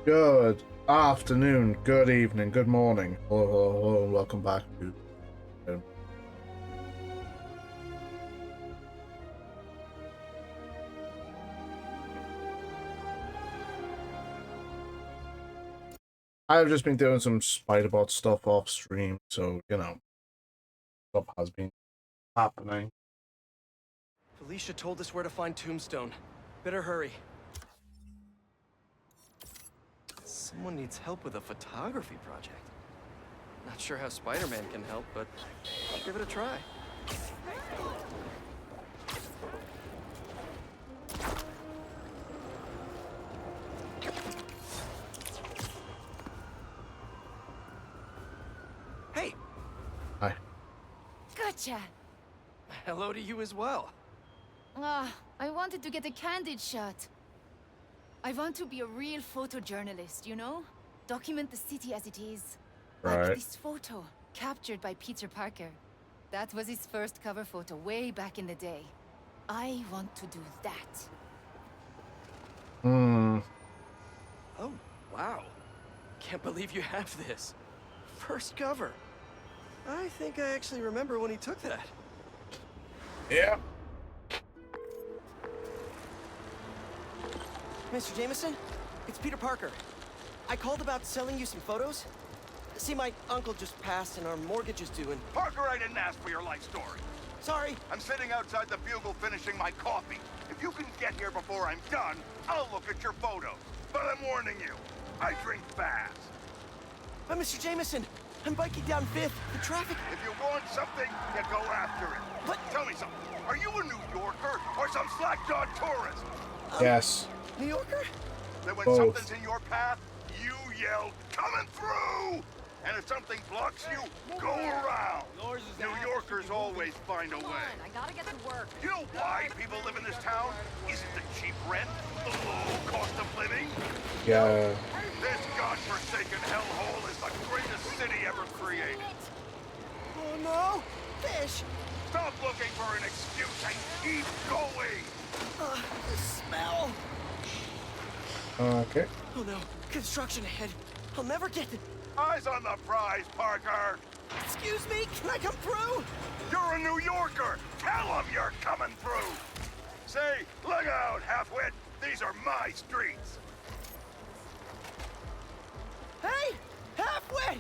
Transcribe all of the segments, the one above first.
Good afternoon, good evening, good morning. Hello, hello, hello, and welcome back to. I've just been doing some Spider-Bot stuff off stream, so stuff has been happening. Felicia told us where to find Tombstone. Better hurry. Someone needs help with a photography project. Not sure how Spider-Man can help, but I'll give it a try. Hey! Hi. Gotcha! Hello to you as well. I wanted to get a candid shot. I want to be a real photojournalist, you know? Document the city as it is. Right. Like this photo, captured by Peter Parker. That was his first cover photo way back in the day. I want to do that. Oh, wow. Can't believe you have this. First cover. I think I actually remember when he took that. Yeah. Mr. Jameson, it's Peter Parker. I called about selling you some photos. See, my uncle just passed and our mortgage is due and... Parker, I didn't ask for your life story. Sorry. I'm sitting outside the Bugle finishing my coffee. If you can get here before I'm done, I'll look at your photos. But I'm warning you, I drink fast. But Mr. Jameson, I'm biking down 5th. The traffic... If you want something, you go after it. But... Tell me something. Are you a New Yorker or some slack-jawed tourist? Yes. New Yorker? Then when Both. something's in your path, you yell, "Coming through!" And if something blocks you, go around. New Yorkers always find a way. I gotta get to work. You know why people live in this town? Isn't the cheap rent, the low cost of living? Yeah. This godforsaken hellhole is the greatest city ever created. Oh no! Fish! Stop looking for an excuse and keep going. The smell! Okay. Oh no, construction ahead. I'll never get to... Eyes on the prize, Parker. Excuse me, can I come through? You're a New Yorker. Tell them you're coming through. Say, look out, halfwit. These are my streets. Hey! Halfway!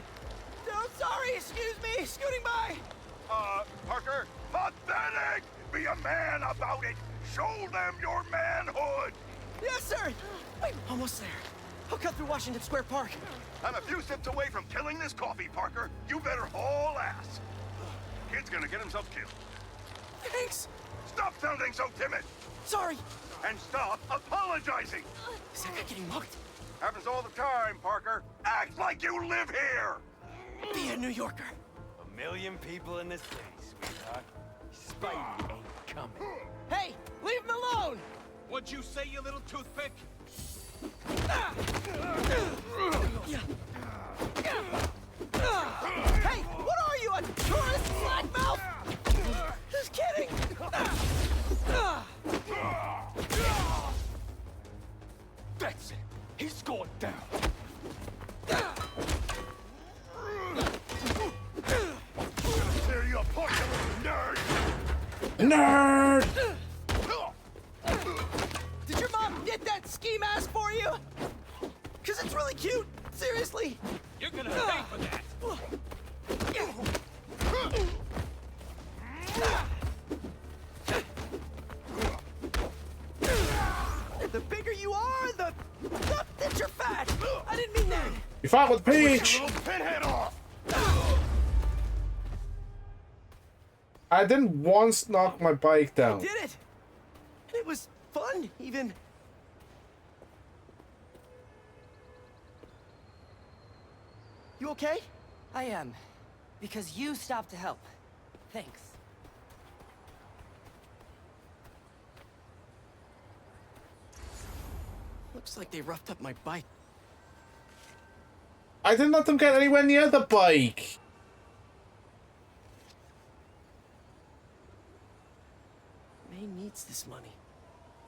No, sorry, excuse me, scooting by! Parker, pathetic! Be a man about it. Show them your manhood. Yes, sir! Wait, almost there. I'll cut through Washington Square Park. I'm a few steps away from killing this coffee, Parker. You better haul ass. Kid's gonna get himself killed. Thanks! Stop sounding so timid. Sorry! And stop apologizing. Is that guy getting mugged? Happens all the time, Parker. Act like you live here. Be a New Yorker. 1,000,000 people in the city, sweetheart. Spidey ain't coming. Hey, leave him alone! What'd you say, you little toothpick? Hey, what are you, a tourist slackmouth? Just kidding! That's it. He's going down. Tear you apart, you nerd. Nerd! Did your mom get that ski mask for you? Cause it's really cute, seriously. You're gonna pay for that. The bigger you are, the... Not that you're fat! I didn't mean that! You fought with Peach! Your little pinhead off. I didn't once knock my bike down. Did it! And it was fun, even. You okay? I am. Because you stopped to help. Thanks. Looks like they roughed up my bike. I didn't let them get anywhere near the bike. May needs this money.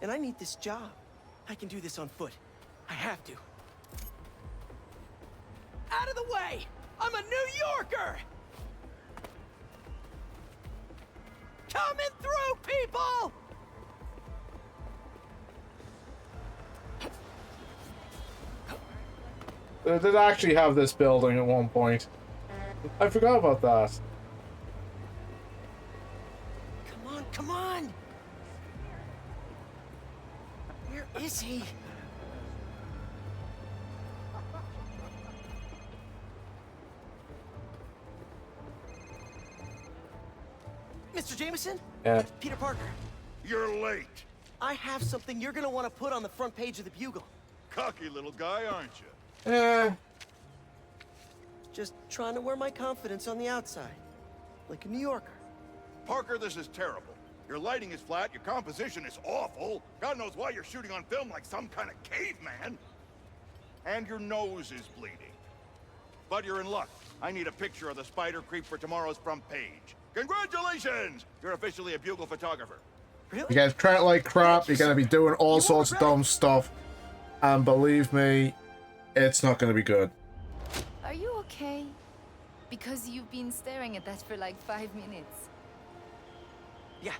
And I need this job. I can do this on foot. I have to. Out of the way! I'm a New Yorker! Coming through, people! They did actually have this building at one point. I forgot about that. Come on, come on! Where is he? Mr. Jameson? Yeah. Peter Parker. You're late. I have something you're gonna want to put on the front page of the Bugle. Cocky little guy, aren't you? Just trying to wear my confidence on the outside. Like a New Yorker. Parker, this is terrible. Your lighting is flat, your composition is awful. God knows why you're shooting on film like some kind of caveman. And your nose is bleeding. But you're in luck. I need a picture of the spider creep for tomorrow's front page. Congratulations! You're officially a Bugle photographer. Really? You guys treat it like crap, you're gonna be doing all sorts of dumb stuff. And believe me, it's not gonna be good. Are you okay? Because you've been staring at that for like 5 minutes. Yeah.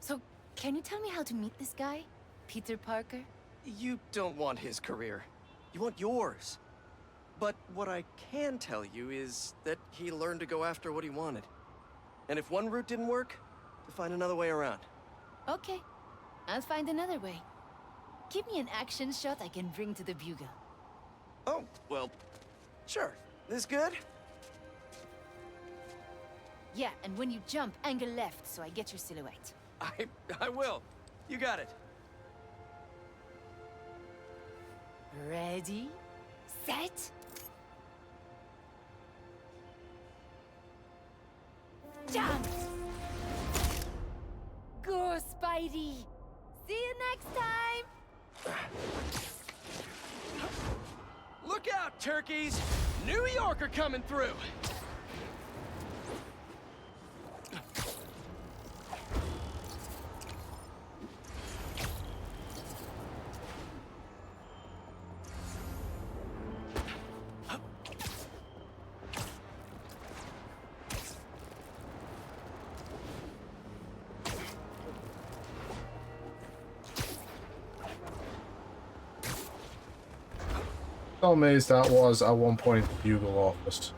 So, can you tell me how to meet this guy? Peter Parker? You don't want his career. You want yours. But what I can tell you is that he learned to go after what he wanted. And if one route didn't work, to find another way around. Okay, I'll find another way. Give me an action shot I can bring to the Bugle. Oh, well, sure. This good? Yeah, and when you jump, angle left so I get your silhouette. I will. You got it. Ready? Set? Jump! Go, Spidey! See you next time! Look out, turkeys! New Yorker coming through! So amazed that was at one point the Bugle office.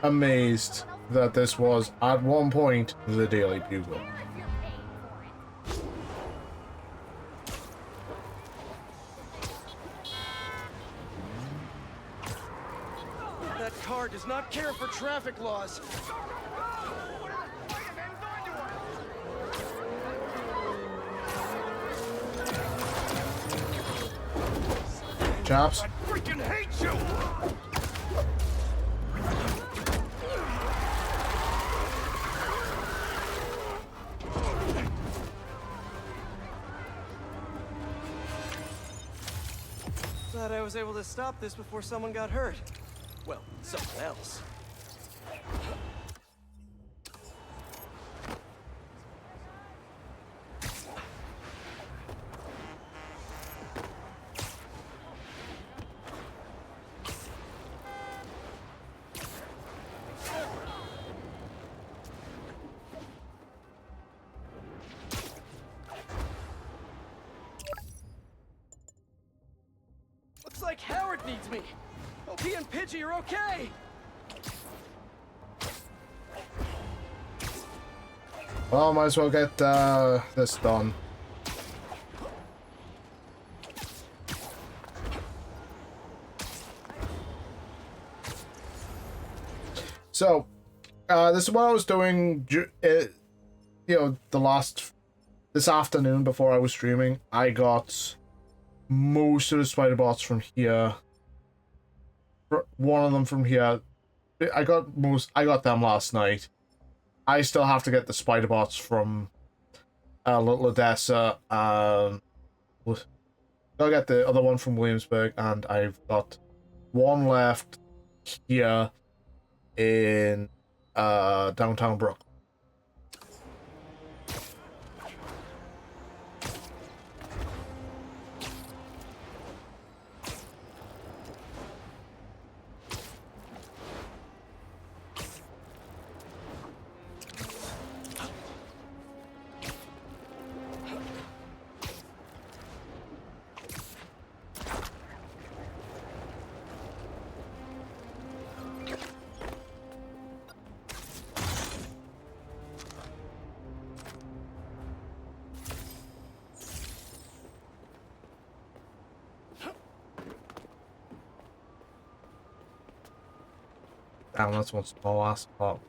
Amazed that this was at one point the Daily Bugle. That car does not care for traffic laws. Chaps? I freaking hate you! Glad I was able to stop this before someone got hurt. Well, someone else. Looks like Howard needs me. Hope he and Pidgey are okay. Well, might as well get this done. So, this is what I was doing, the last this afternoon before I was streaming, I got most of the spider bots from here. One of them from here. I got them last night. I still have to get the spider bots from Little Odessa. I'll get the other one from Williamsburg, and I've got one left here in downtown Brooklyn. Damn, that's one small ass pop.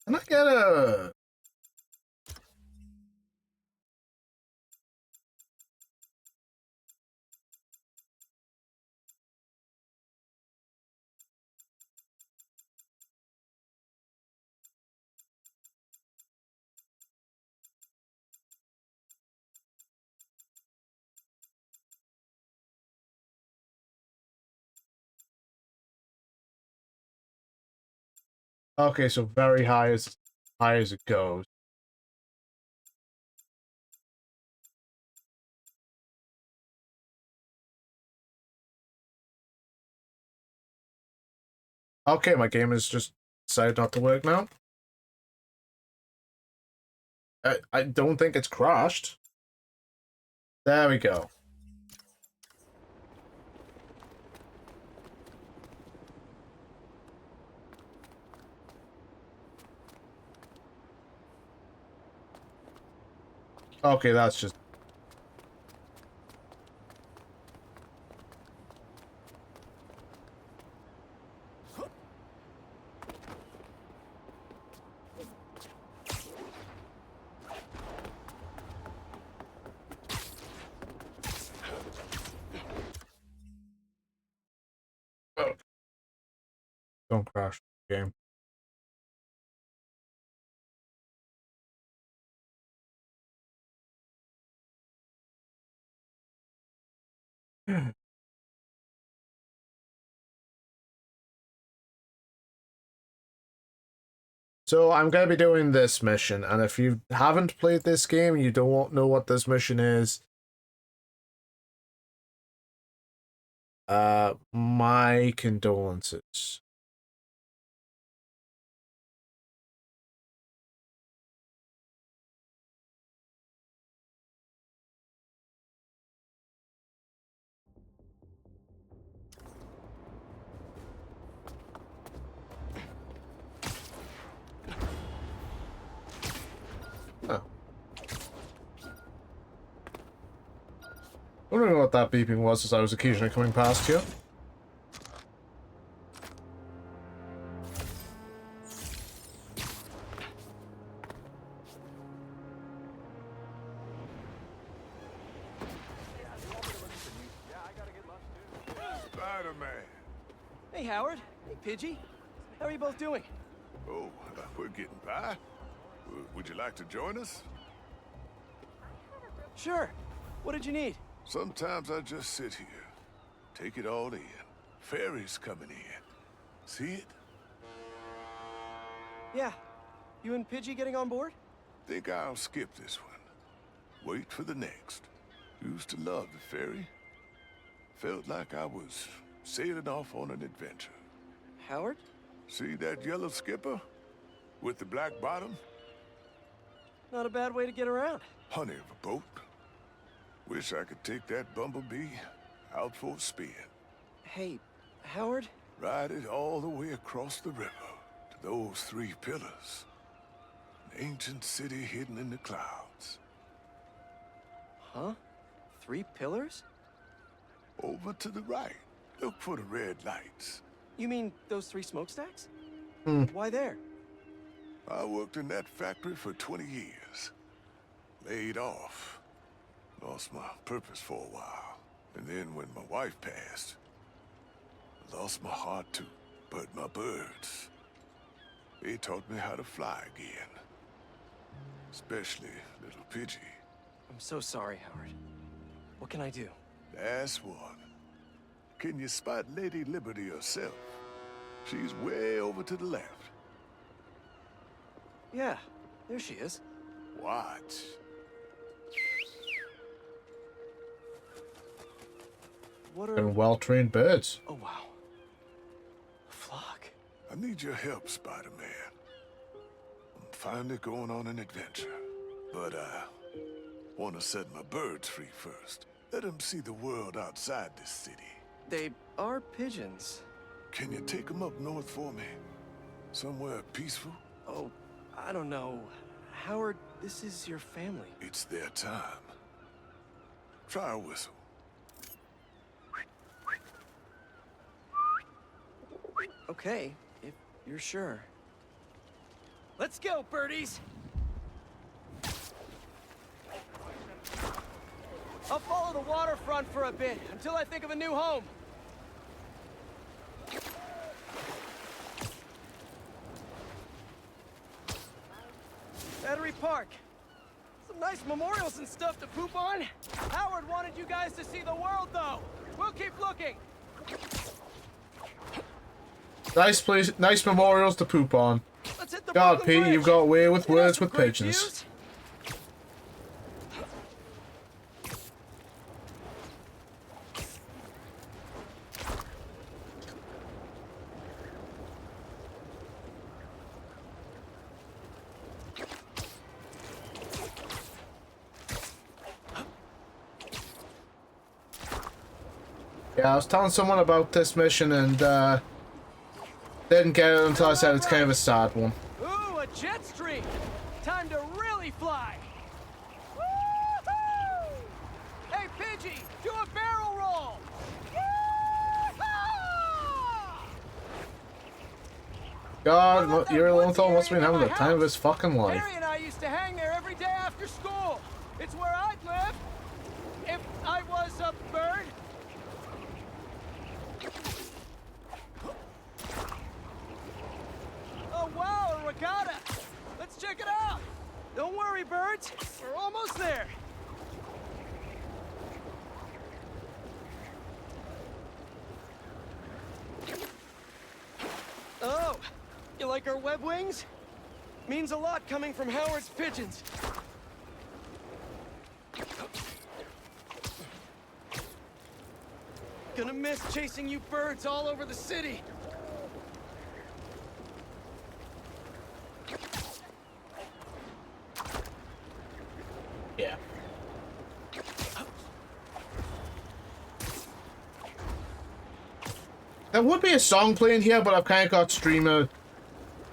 Can I get a... Okay, so very high as it goes. Okay, my game has just decided not to work now. I don't think it's crashed. There we go. Okay, that's just... Oh. Don't crash the game. So I'm going to be doing this mission, and if you haven't played this game, you don't know what this mission is, my condolences. Oh. Wondering what that beeping was as I was occasionally coming past you. Spider-Man. Hey, Howard. Hey, Pidgey. How are you both doing? Oh, we're getting by. Would you like to join us? Sure. What did you need? Sometimes I just sit here, take it all in. Ferry's coming in. See it? Yeah. You and Pidgey getting on board? Think I'll skip this one. Wait for the next. Used to love the ferry. Felt like I was sailing off on an adventure. Howard? See that yellow skipper? With the black bottom? Not a bad way to get around. Honey of a boat. Wish I could take that bumblebee out for a spin. Hey, Howard? Ride it all the way across the river to those 3 pillars. An ancient city hidden in the clouds. Huh? 3 pillars? Over to the right. Look for the red lights. You mean those 3 smokestacks? Why there? I worked in that factory for 20 years. Laid off. Lost my purpose for a while. And then when my wife passed, I lost my heart too. But my birds, they taught me how to fly again. Especially little Pidgey. I'm so sorry, Howard. What can I do? That's one. Can you spot Lady Liberty herself? She's way over to the left. Yeah, there she is. Watch. What are... And well-trained birds. Oh, wow. A flock. I need your help, Spider-Man. I'm finally going on an adventure. But I want to set my birds free first. Let them see the world outside this city. They are pigeons. Can you take them up north for me? Somewhere peaceful? Oh, I don't know. Howard, this is your family. It's their time. Try a whistle. Okay, if you're sure. Let's go, birdies! I'll follow the waterfront for a bit, until I think of a new home. Battery Park. Some nice memorials and stuff to poop on. Howard wanted you guys to see the world, though. We'll keep looking. Nice place, nice memorials to poop on. Let's hit the God, Brooklyn Pete, you've Bridge. got away with It has words some with great pigeons. views. Yeah, I was telling someone about this mission and didn't get it until I said it's kind of a sad one. Ooh, a jet stream! Time to really fly! Woo-hoo! Hey, Pidgey, do a barrel roll! Yee-haw! God, your Lowenthal must have been having the time of his fucking life. Harry and I used to hang there every day after school. It's where I'd live. If I was a bird. Oh, wow, a regatta. Let's check it out. Don't worry, birds. We're almost there. Oh, you like our web wings? Means a lot coming from Howard's pigeons. Gonna miss chasing you birds all over the city. Yeah. There would be a song playing here, but I've kind of got streamer...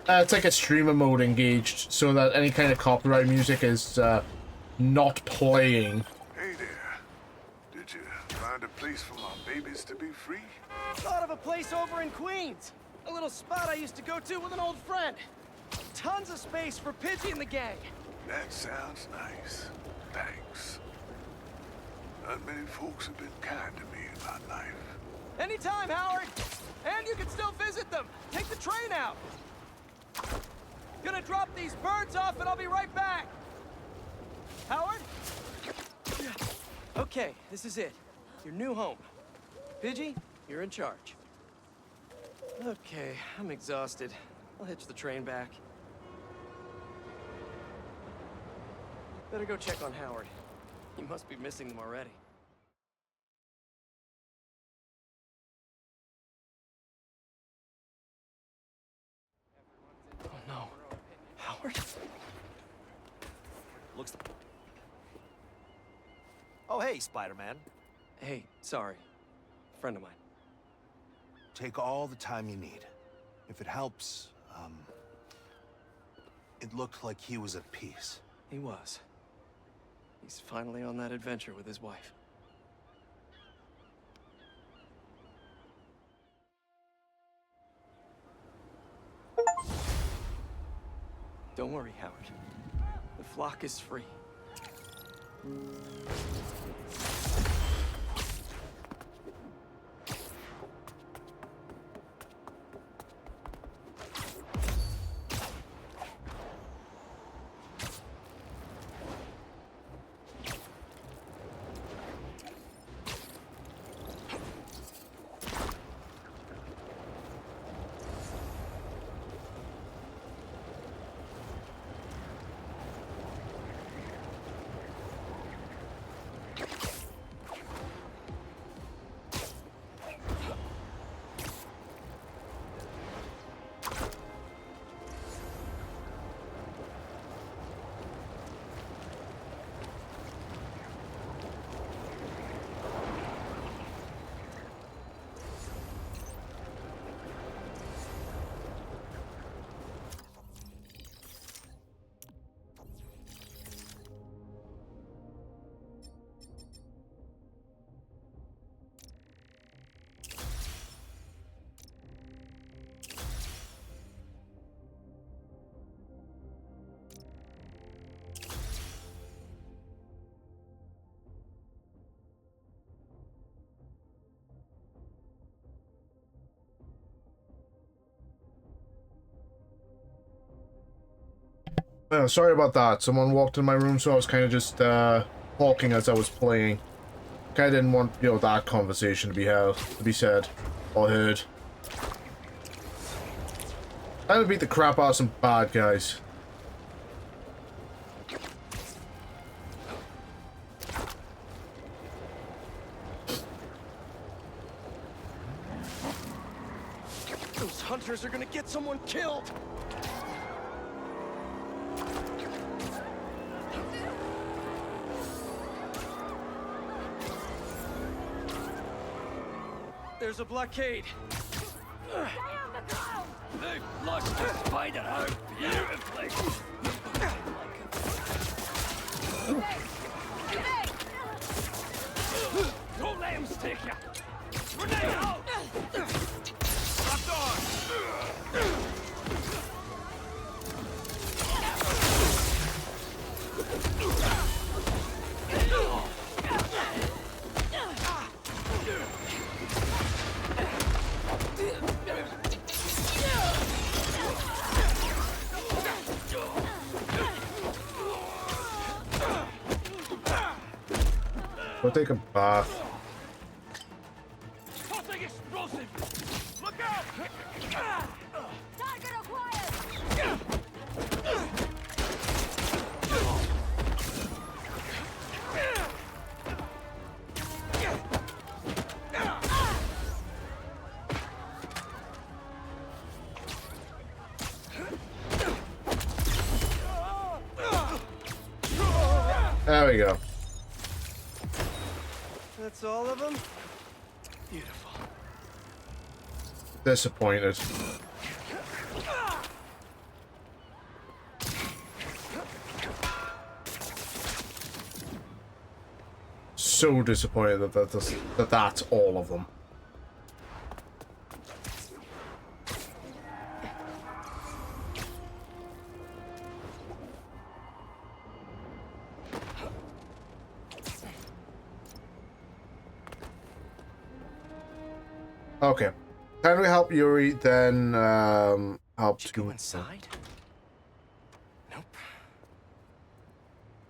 it's like a streamer mode engaged, so that any kind of copyright music is not playing. Hey there. Did you find a place for my babies to be free? Thought of a place over in Queens. A little spot I used to go to with an old friend. Tons of space for Pidgey and the gang. That sounds nice. Thanks. Not many folks have been kind to me in my life. Anytime, Howard. And you can still visit them. Take the train out. Gonna drop these birds off and I'll be right back. Howard? Okay, this is it. Your new home. Pidgey, you're in charge. Okay, I'm exhausted. I'll hitch the train back. Better go check on Howard. He must be missing them already. Oh no. Howard? Looks. Oh, hey, Spider-Man. Hey, sorry. Friend of mine. Take all the time you need. If it helps, it looked like he was at peace. He was. He's finally on that adventure with his wife. Don't worry, Howard. The flock is free. Sorry about that. Someone walked in my room, so I was kind of just talking as I was playing. Kind of didn't want, you know, that conversation to be held, to be said or heard. I'm gonna beat the crap out of some bad guys. Those hunters are gonna get someone killed! There's a blockade. Stay on the ground! They've locked the spider out beautifully. Don't let him stick ya. Grenade out! Locked on! Go take a bath. Tossing explosive! Look out! Target acquired! There we go. That's all of them? Beautiful. Disappointed. So disappointed that that's all of them. Okay. Can we help Yuri, then help Did you go inside? Nope.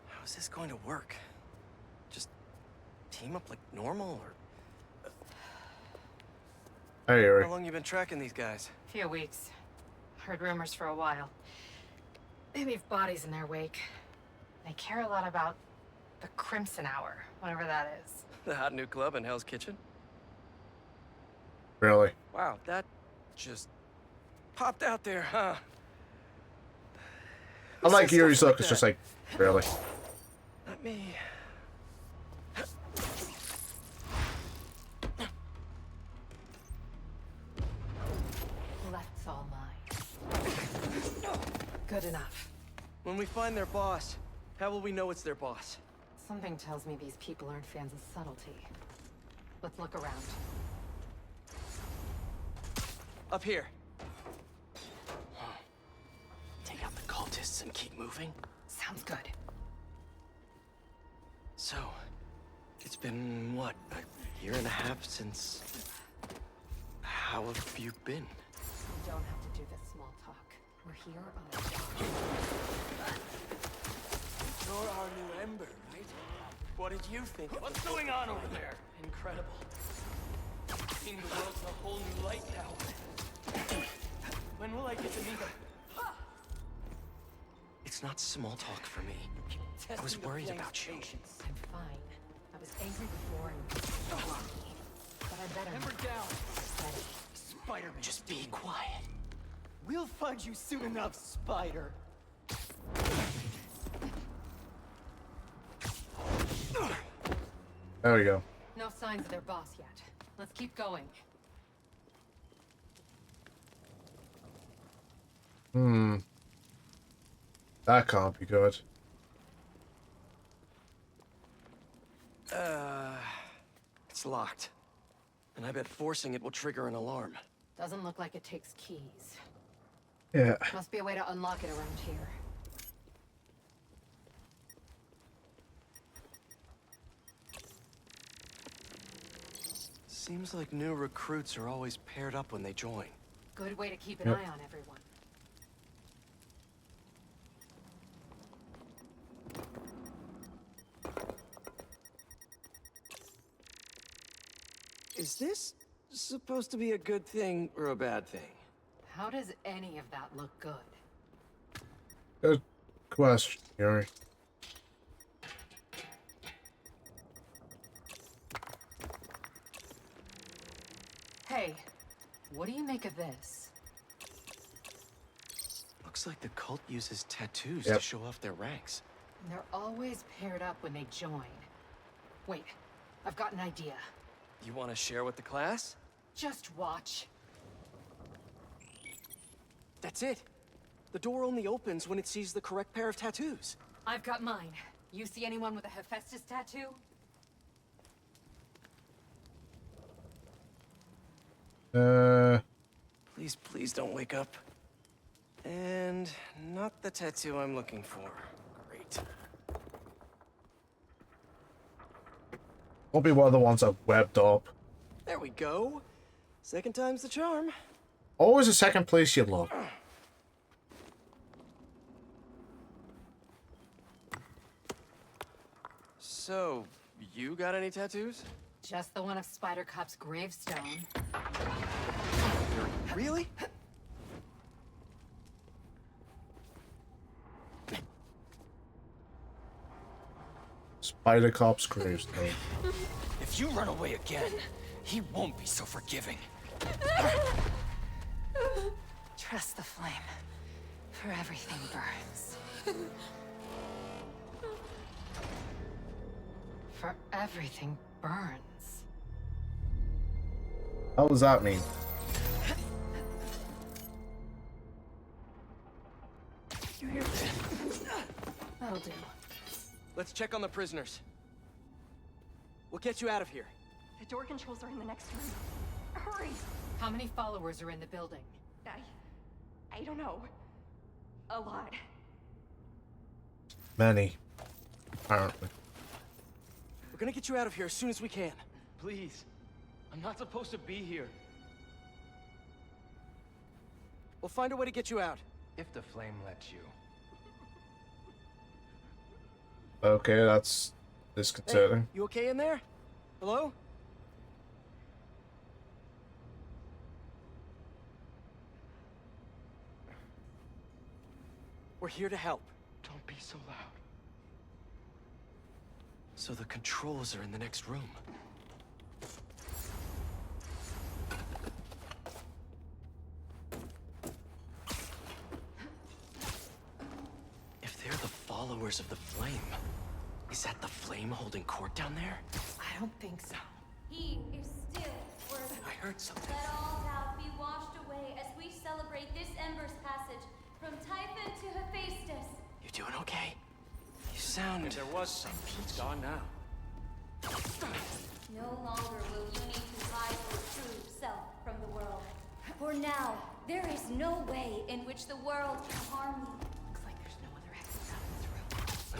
How is this going to work? Just team up like normal, or Hey, Yuri. how long you been tracking these guys? Few weeks. Heard rumors for a while. They leave bodies in their wake. They care a lot about the Crimson Hour, whatever that is. The hot new club in Hell's Kitchen? Really? Wow, that just popped out there, huh? I like Who says Yuri's stuff look, it's just like, really? Let me... Left's all mine. Good enough. When we find their boss, how will we know it's their boss? Something tells me these people aren't fans of subtlety. Let's look around. Up here. Take out the cult. cultists and keep moving? Sounds good. So, it's been, what, a year and a half since... How have you been? You don't have to do this small talk. We're here on a job. You're our new Ember, right? What did you think? What's going on over there? Incredible. Seeing the world in a whole new light now. When will I get to meet them? It's not small talk for me. I was worried about you. I'm fine. I was angry before and lucky. But I'm better Ember now. down. Steady. Spider-Man. Just be quiet. We'll find you soon enough, Spider. There we go. No signs of their boss yet. Let's keep going. That can't be good. It's locked. And I bet forcing it will trigger an alarm. Doesn't look like it takes keys. Yeah. Must be a way to unlock it around here. Seems like new recruits are always paired up when they join. Good way to keep an Yep. eye on everyone. Is this supposed to be a good thing or a bad thing? How does any of that look good? Good question, Yuri. Hey, what do you make of this? Looks like the cult uses tattoos Yep. to show off their ranks. They're always paired up when they join. Wait, I've got an idea. You want to share with the class? Just watch. That's it. The door only opens when it sees the correct pair of tattoos. I've got mine. You see anyone with a Hephaestus tattoo? Please, please don't wake up. And not the tattoo I'm looking for. Great. Won't be one of the ones that webbed up. There we go. Second time's the charm. Always a second place you look. So, you got any tattoos? Just the one of Spider Cop's gravestone. Really? Spider Cop's gravestone. If you run away again, he won't be so forgiving. Trust the flame, for everything burns. For everything burns. How does that mean? That'll do. Let's check on the prisoners. We'll get you out of here. The door controls are in the next room. Hurry! How many followers are in the building? I don't know. A lot. Many. Apparently. We're gonna get you out of here as soon as we can. Please. I'm not supposed to be here. We'll find a way to get you out. If the flame lets you. Okay, that's disconcerting. You okay in there? Hello? We're here to help. Don't be so loud. So the controls are in the next room. If they're the followers of the flame, is that the flame holding court down there? I don't think so. He is still worthy. I heard something. Let all doubt be washed away as we celebrate this Ember's passage from Typhon to Hephaestus. You doing okay? You sound... If there was something, it's gone now. No longer will you need to hide your true self from the world. For now, there is no way in which the world can harm you. Looks like there's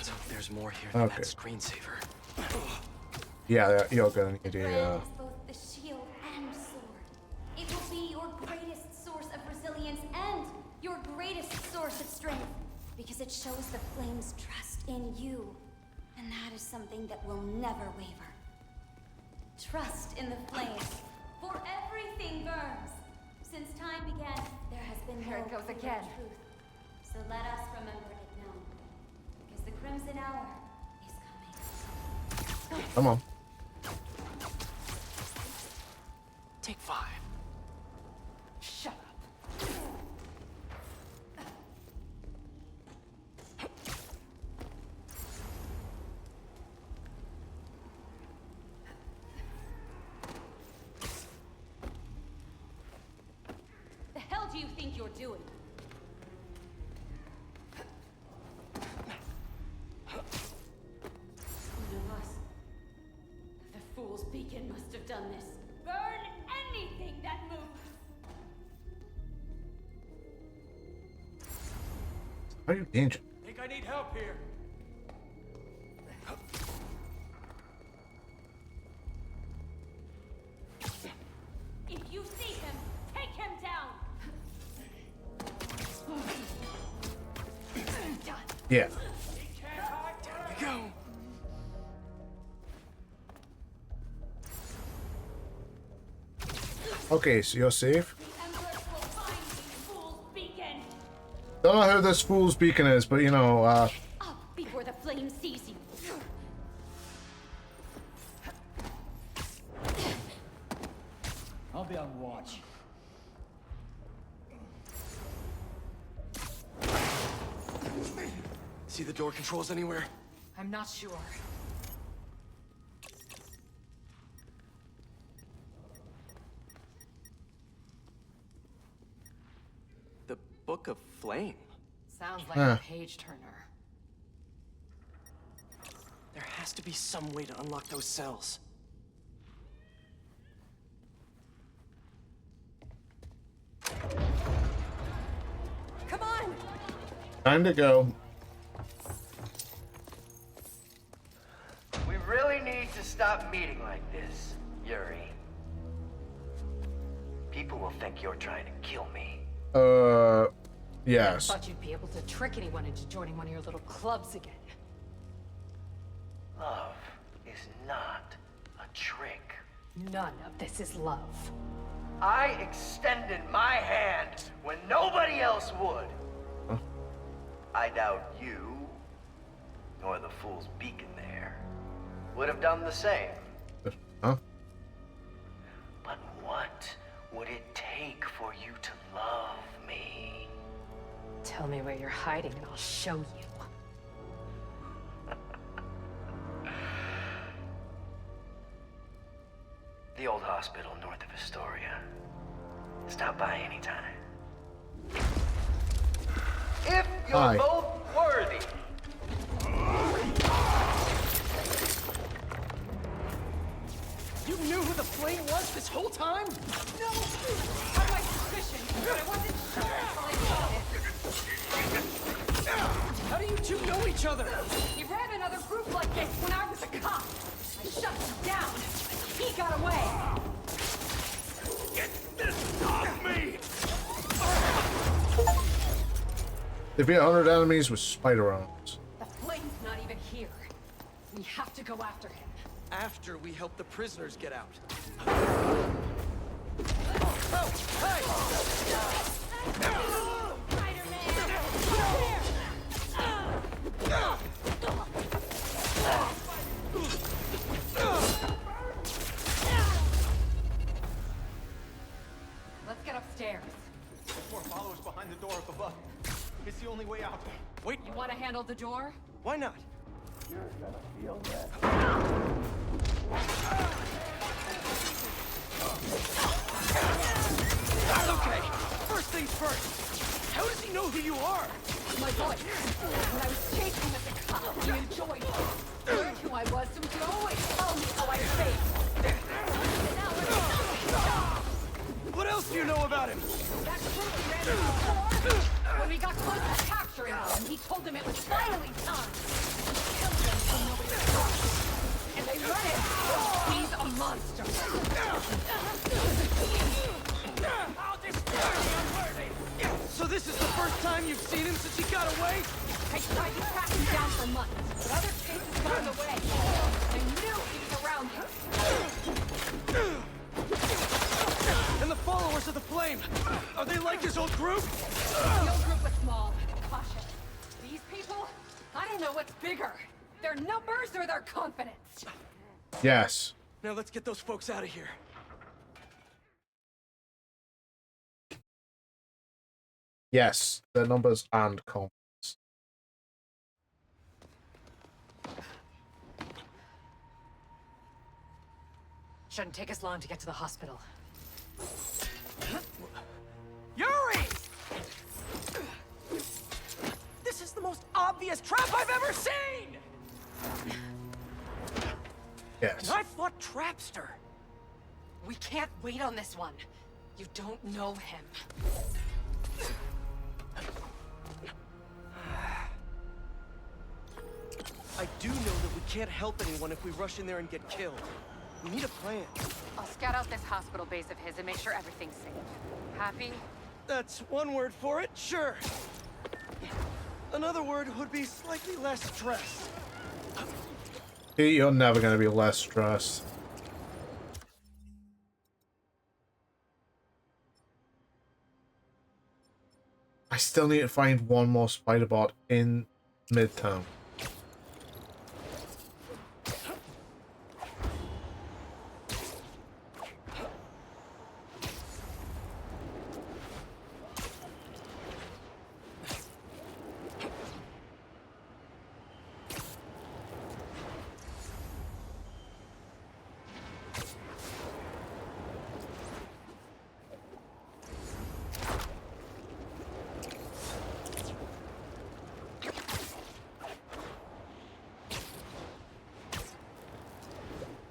Let's hope there's more here than Okay. that screensaver. Yeah, you're gonna need Brand a. is both the shield and sword. It will be your greatest source of resilience and your greatest source of strength, because it shows the flames' trust in you, and that is something that will never waver. Trust in the flames, for everything burns. Since time began, there has been There no it goes clear again. truth. So let us remember it now, because the Crimson Hour is coming. Come on. Take 5. Shut up. The hell do you think you're doing? One of us. The Fool's Beacon must have done this. Burn anything that moves! Are you danger? Think I need help here. If you see him, take him down! Yeah. Down you go. Okay, so you're safe. The Empress will find you, Fool's Beacon! Don't know who this fool's beacon is, but you know, Up before the flame sees you! I'll be on watch. See the door controls anywhere? I'm not sure. The Book of Flame. Sounds like Huh. a page turner. There has to be some way to unlock those cells. Come on! time to go. We really need to stop meeting like this, Yuri. People will think you're trying to kill me. Yes. Thought you'd be able to trick anyone into joining one of your little clubs again. Love is not a trick. None of this is love. I extended my hand when nobody else would. Huh? I doubt you, nor the Fool's Beacon there, would have done the same. Huh? But what would it take for you to love me? Tell me where you're hiding and I'll show you. The old hospital north of Astoria. Stop by anytime. If you're Hi. both worthy. You knew who the flame was this whole time? No! I had my suspicions, but I wasn't sure until I saw it. How do you two know each other? He ran another group like this when I was a cop. I shut him down. He got away. Get this off me! Defeat 100 enemies with spider arms. The flame's not even here. We have to go after him. After we help the prisoners get out. Oh, hey! Let's get upstairs. More followers behind the door up above. It's the only way out. Wait, You want to handle the door? why not? Okay, first things first. How does he know who you are? My voice. When I was chasing him as a cop, you enjoyed it. Learned who I was, so you can always tell me how I feel. What else do you know about him? That group we ran into before, when we got close to capturing and he told them it was finally time. He killed them so nobody would talk. And they let him. He's a monster. I'll destroy the unworthy! So this is the first time you've seen him since he got away? I tried to track him down for months, but other cases got in the way. I knew he was around here. And the followers of the Flame, are they like his old group? The old group was small, cautious. These people, I don't know what's bigger. Their numbers or their confidence. Yes. Now let's get those folks out of here. Yes, their numbers and confidence. Shouldn't take us long to get to the hospital. Yuri! This is the most obvious trap I've ever seen! Yes. And I fought Trapster. We can't wait on this one. You don't know him. I do know that we can't help anyone if we rush in there and get killed. We need a plan. I'll scout out this hospital base of his and make sure everything's safe. Happy? That's one word for it, sure. Another word would be slightly less stressed. You're never going to be less stressed. I still need to find one more spider bot in Midtown.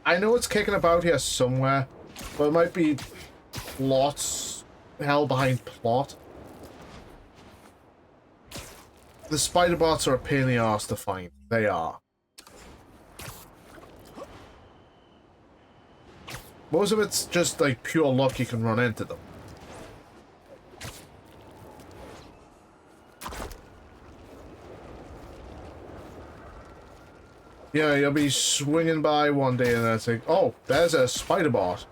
I know it's kicking about here somewhere, but it might be plots, hell behind plot. The spider bots are a pain in the arse to find. They are. Most of it's just like pure luck you can run into them. Yeah, you'll be swinging by one day and then it's like, oh, there's a spider bot.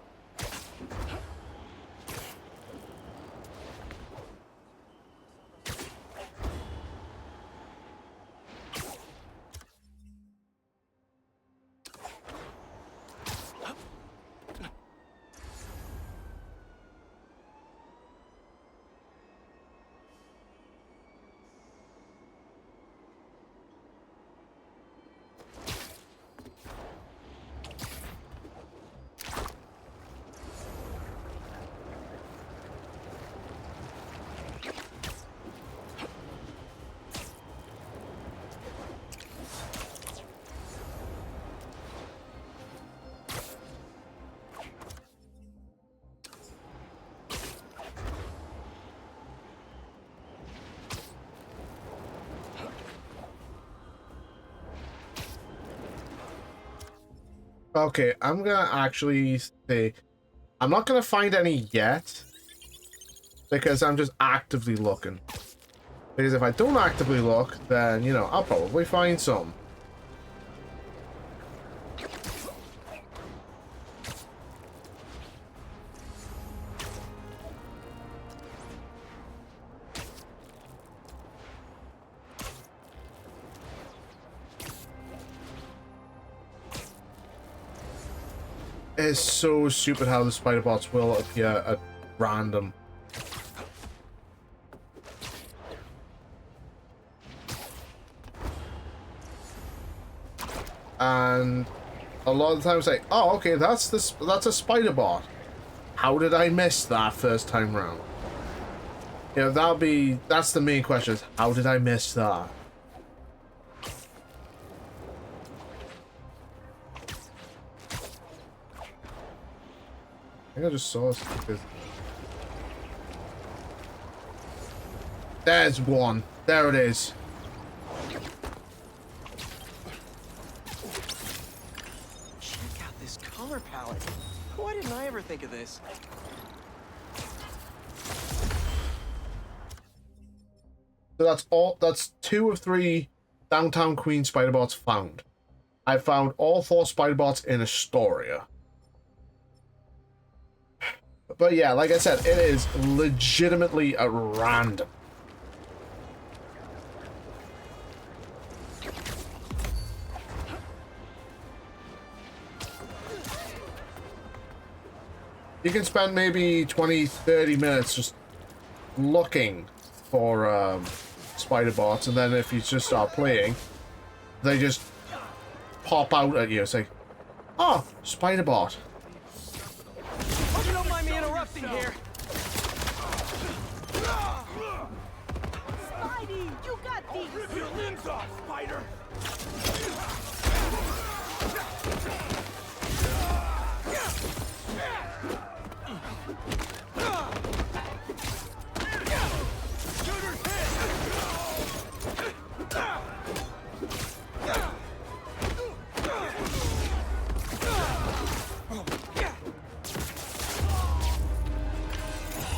Okay, I'm gonna actually say I'm not gonna find any yet because I'm just actively looking. Because if I don't actively look, then, you know, I'll probably find some. It's so stupid how the spider bots will appear at random. And a lot of the times like, oh, okay, that's a spider bot. How did I miss that first time round? You know, that's the main question, is how did I miss that? I think I just saw something. There's one. There it is. color palette. Why didn't I ever think of this? So that's all. That's 2 of 3 Downtown Queen spider bots found. I found all 4 spider bots in Astoria. But yeah, like I said, it is legitimately at random. You can spend maybe 20-30 minutes just looking for spider bots, and then if you just start playing, they just pop out at you and say, "Oh, spider bot." Hope you don't mind me interrupting here. Spidey, you got these! I'll rip your limbs off, Spider!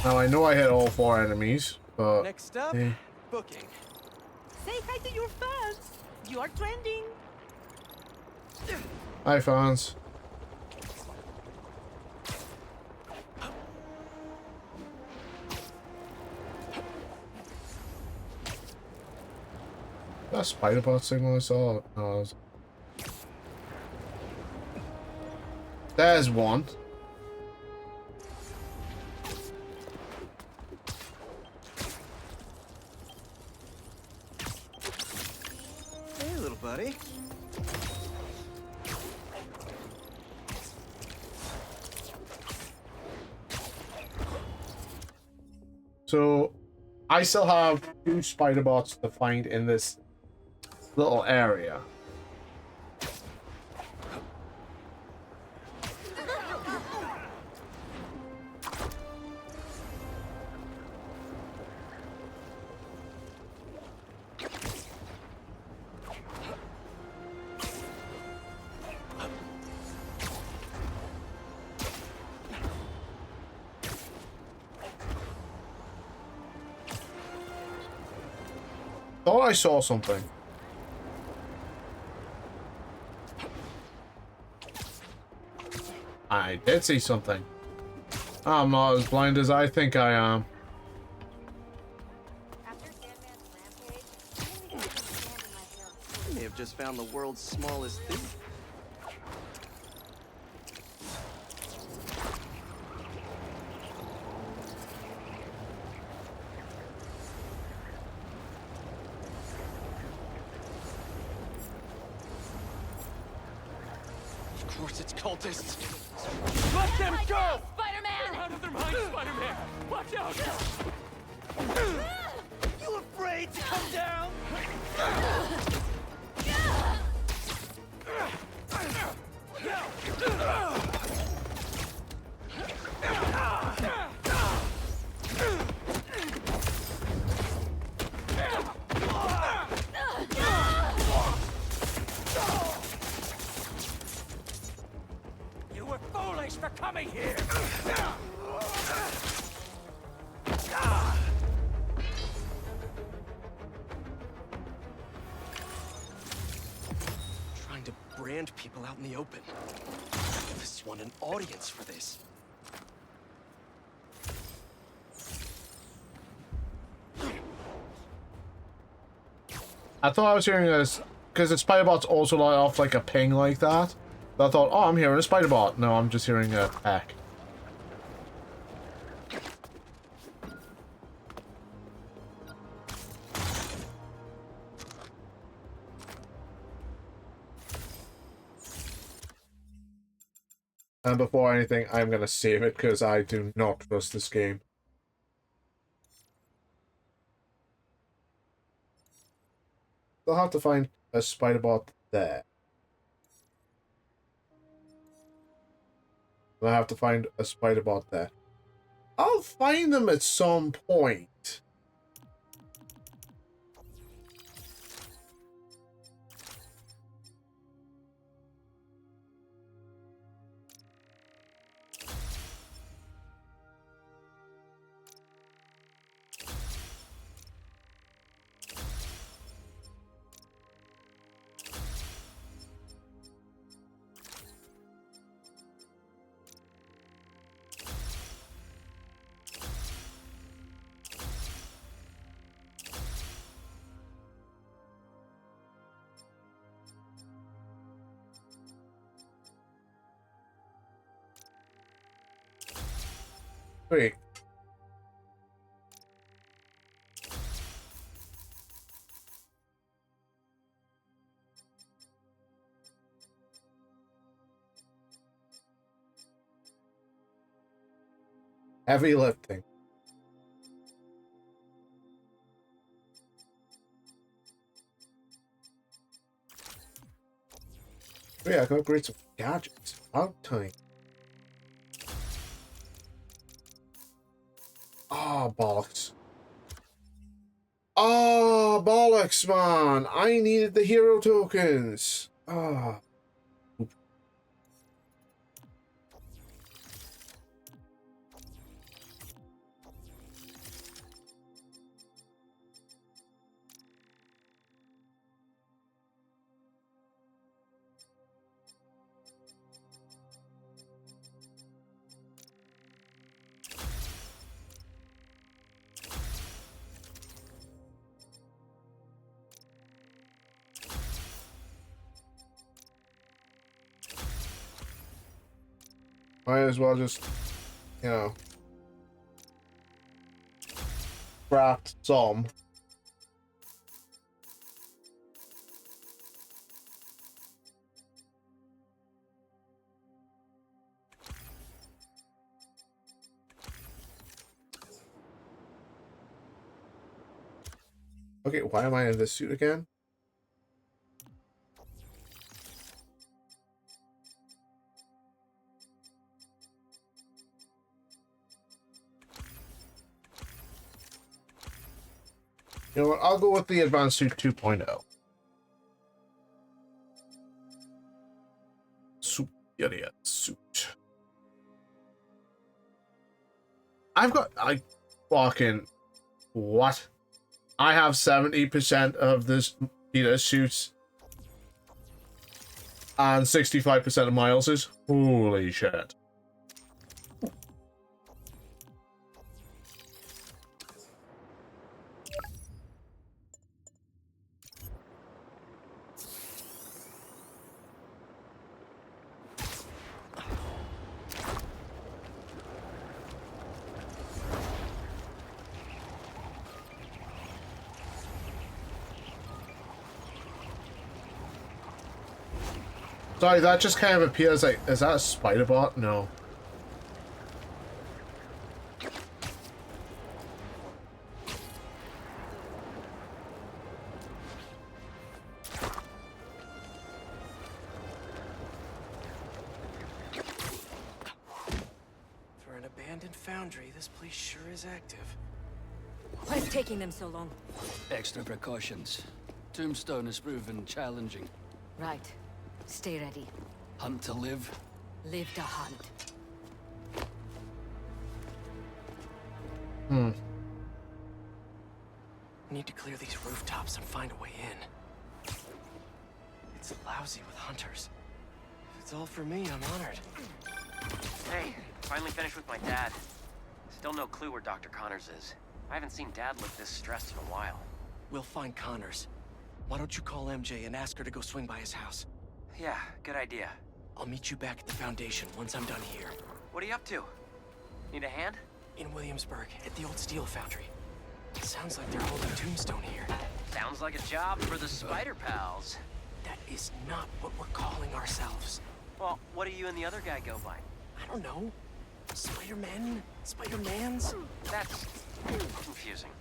Now I know I hit all 4 enemies, but Next up, booking. Say hi to your fans! You are trending! Hi fans. That spider bot signal I saw. No, it was... There's one. Hey, little buddy. So, I still have 2 spider bots to find in this little area. Thought I saw something. I did see something. I'm not as blind as I think I am. I may have just found the world's smallest thief. Of course it's cultists. Let them go! Spider-Man! They're out of their minds, Spider-Man! Watch out! You afraid to come down? You were foolish for coming here! Trying to brand people out in the open. This want an audience for this. I thought I was hearing this because the spider bots also let off like a ping like that. So I thought, oh, I'm hearing a spider bot. No, I'm just hearing a peck. And before anything, I'm gonna save it because I do not trust this game. I'll have to find a spider bot there. I have to find a spider bot there. I'll find them at some point. Wait. Heavy lifting. Yeah, I can upgrade some gadgets. About time. Oh, bollocks. Oh, bollocks, man. I needed the hero tokens. Ah. Might as well just, you know, craft some. Okay, why am I in this suit again? You know what? I'll go with the Advanced Suit 2.0. Superior suit. I fucking what? I have 70% of this Peter's suits and 65% of Miles's. Holy shit. Sorry, that just kind of appears like, is that a spider bot? No. For an abandoned foundry, this place sure is active. What's taking them so long? Extra precautions. Tombstone has proven challenging. Right. Stay ready. Hunt to live? Live to hunt. Need to clear these rooftops and find a way in. It's lousy with hunters. If it's all for me, I'm honored. Hey, finally finished with my dad. Still no clue where Dr. Connors is. I haven't seen Dad look this stressed in a while. We'll find Connors. Why don't you call MJ and ask her to go swing by his house? Yeah, good idea. I'll meet you back at the Foundation once I'm done here. What are you up to? Need a hand? In Williamsburg, at the old steel foundry. Sounds like they're holding Tombstone here. Sounds like a job for the Spider Pals. That is not what we're calling ourselves. Well, what do you and the other guy go by? I don't know. Spider-Men? Spider-Mans? That's confusing.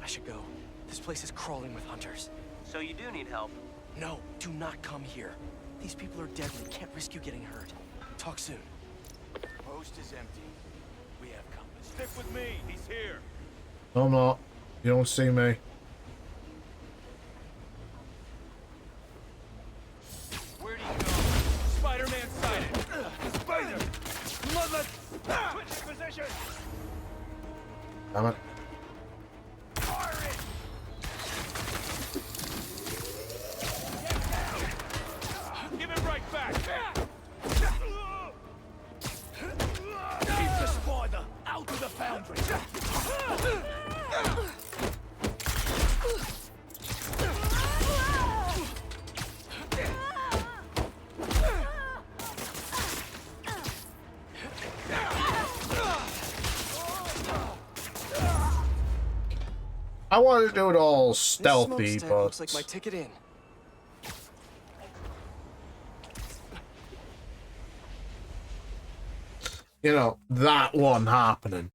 I should go. This place is crawling with hunters. So you do need help? No, do not come here. These people are deadly. Can't risk you getting hurt. Talk soon. Post is empty. We have company. Stick with me. He's here. No, I'm not. You don't see me. Where do you go? Spider-Man sighted. Spider! Mother! Switch position! Damn it. Fire it! Give it right back! Keep the spider out of the foundry! I want to do it all This stealthy, smokestack but looks like my ticket in. you know, that one happening.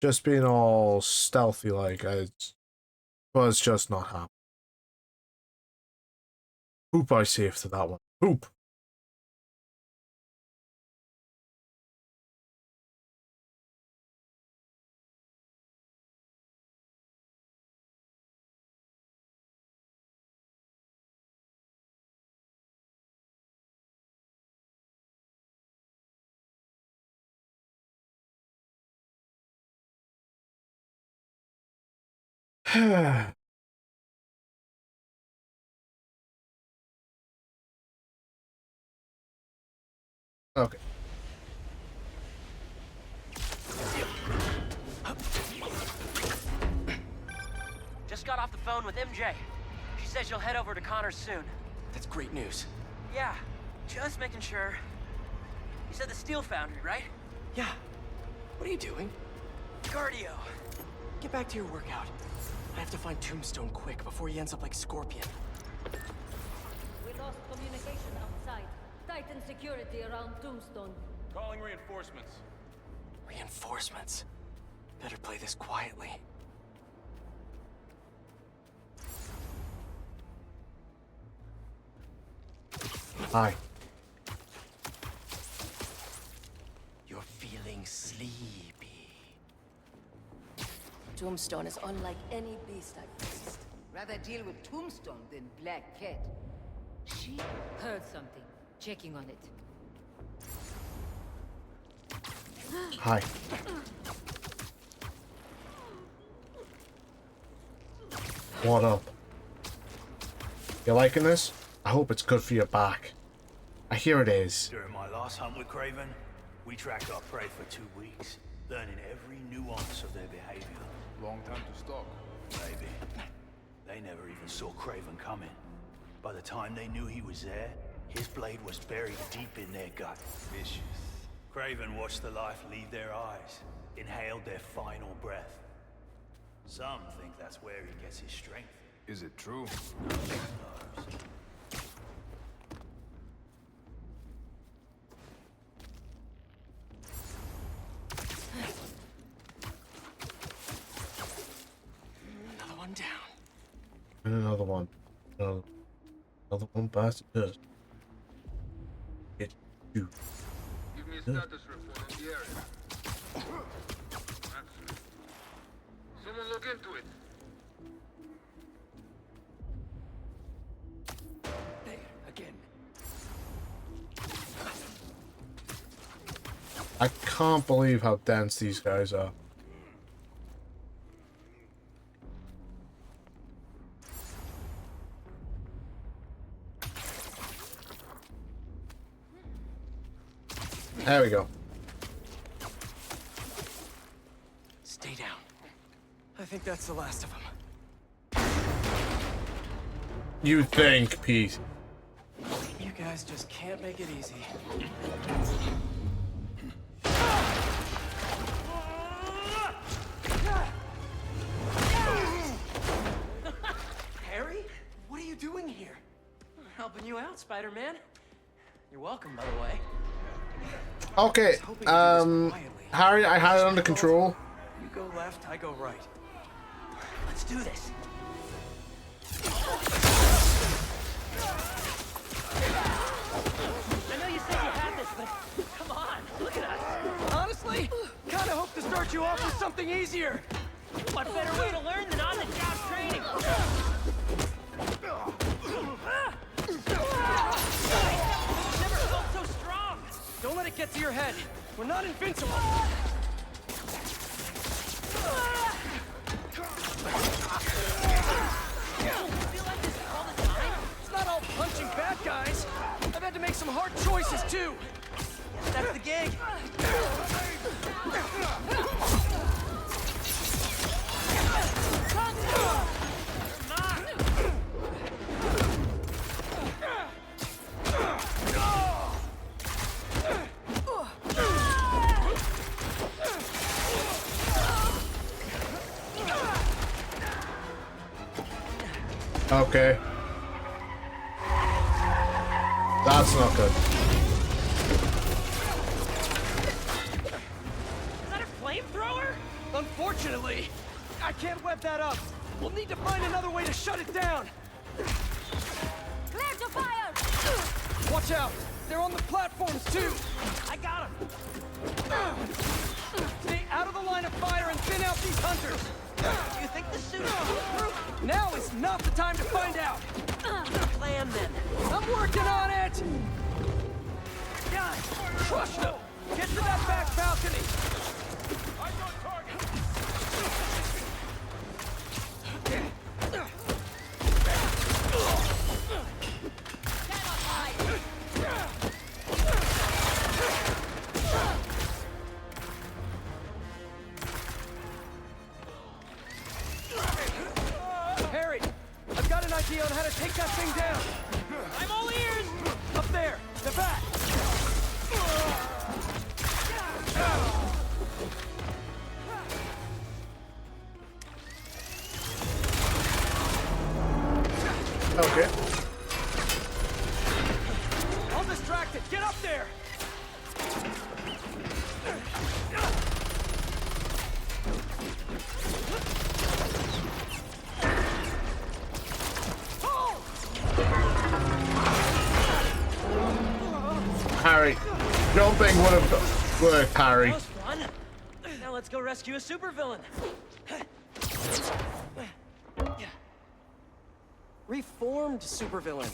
Just being all stealthy like was just not happening. Hoop I saved to that one. Hoop. Okay. Just got off the phone with MJ. She says she'll head over to Connors soon. That's great news. Yeah, just making sure. You said the steel foundry, right? Yeah. What are you doing? Cardio. Get back to your workout. I have to find Tombstone quick before he ends up like Scorpion. We lost communication outside. Titan security around Tombstone. Calling reinforcements. Reinforcements. Better play this quietly. Hi. You're feeling sleepy. Tombstone is unlike any beast I've faced. Rather deal with Tombstone than Black Cat. She heard something. Checking on it. Hi. What up? You liking this? I hope it's good for your back. I hear it is. During my last hunt with Craven, we tracked our prey for 2 weeks, learning every nuance of their behavior. Long time to stalk. Maybe. They never even saw Craven coming. By the time they knew he was there, his blade was buried deep in their gut. Vicious. Craven watched the life leave their eyes, inhaled their final breath. Some think that's where he gets his strength. Is it true? Another one down. And another one. Another one past the dust. Get you. Give me a status report on the area. Someone look into it. There, again. I can't believe how dense these guys are. There we go. Stay down. I think that's the last of them. You think, Pete? You guys just can't make it easy. Harry? What are you doing here? Helping you out, Spider-Man. You're welcome, by the way. Okay, Harry, I had it under control. You go left, I go right. Let's do this. I know you said you had this, but come on, look at us. Honestly, kinda hope to start you off with something easier. What better way to learn than on-the-job training? Never felt so strong. Don't let it get to your head. We're not invincible. Feel like this all the time? It's not all punching bad guys. I've had to make some hard choices too. That's the gig. Okay. That's not good. Is that a flamethrower? Unfortunately, I can't web that up. We'll need to find another way to shut it down. Clear to fire! Watch out! They're on the platforms too! I got them! Stay out of the line of fire and thin out these hunters! You think the suit is bulletproof? Now is not the time to find out! Plan then. I'm working on it! Crush them! Get to that back balcony! I'm on target! Harry, I've got an idea on how to take that thing down. I'm all ears! Up there, the back! Okay. I'll distract it. Get up there! Harry, jumping would have worked, Harry. That was fun. Now let's go rescue a supervillain. Reformed supervillain,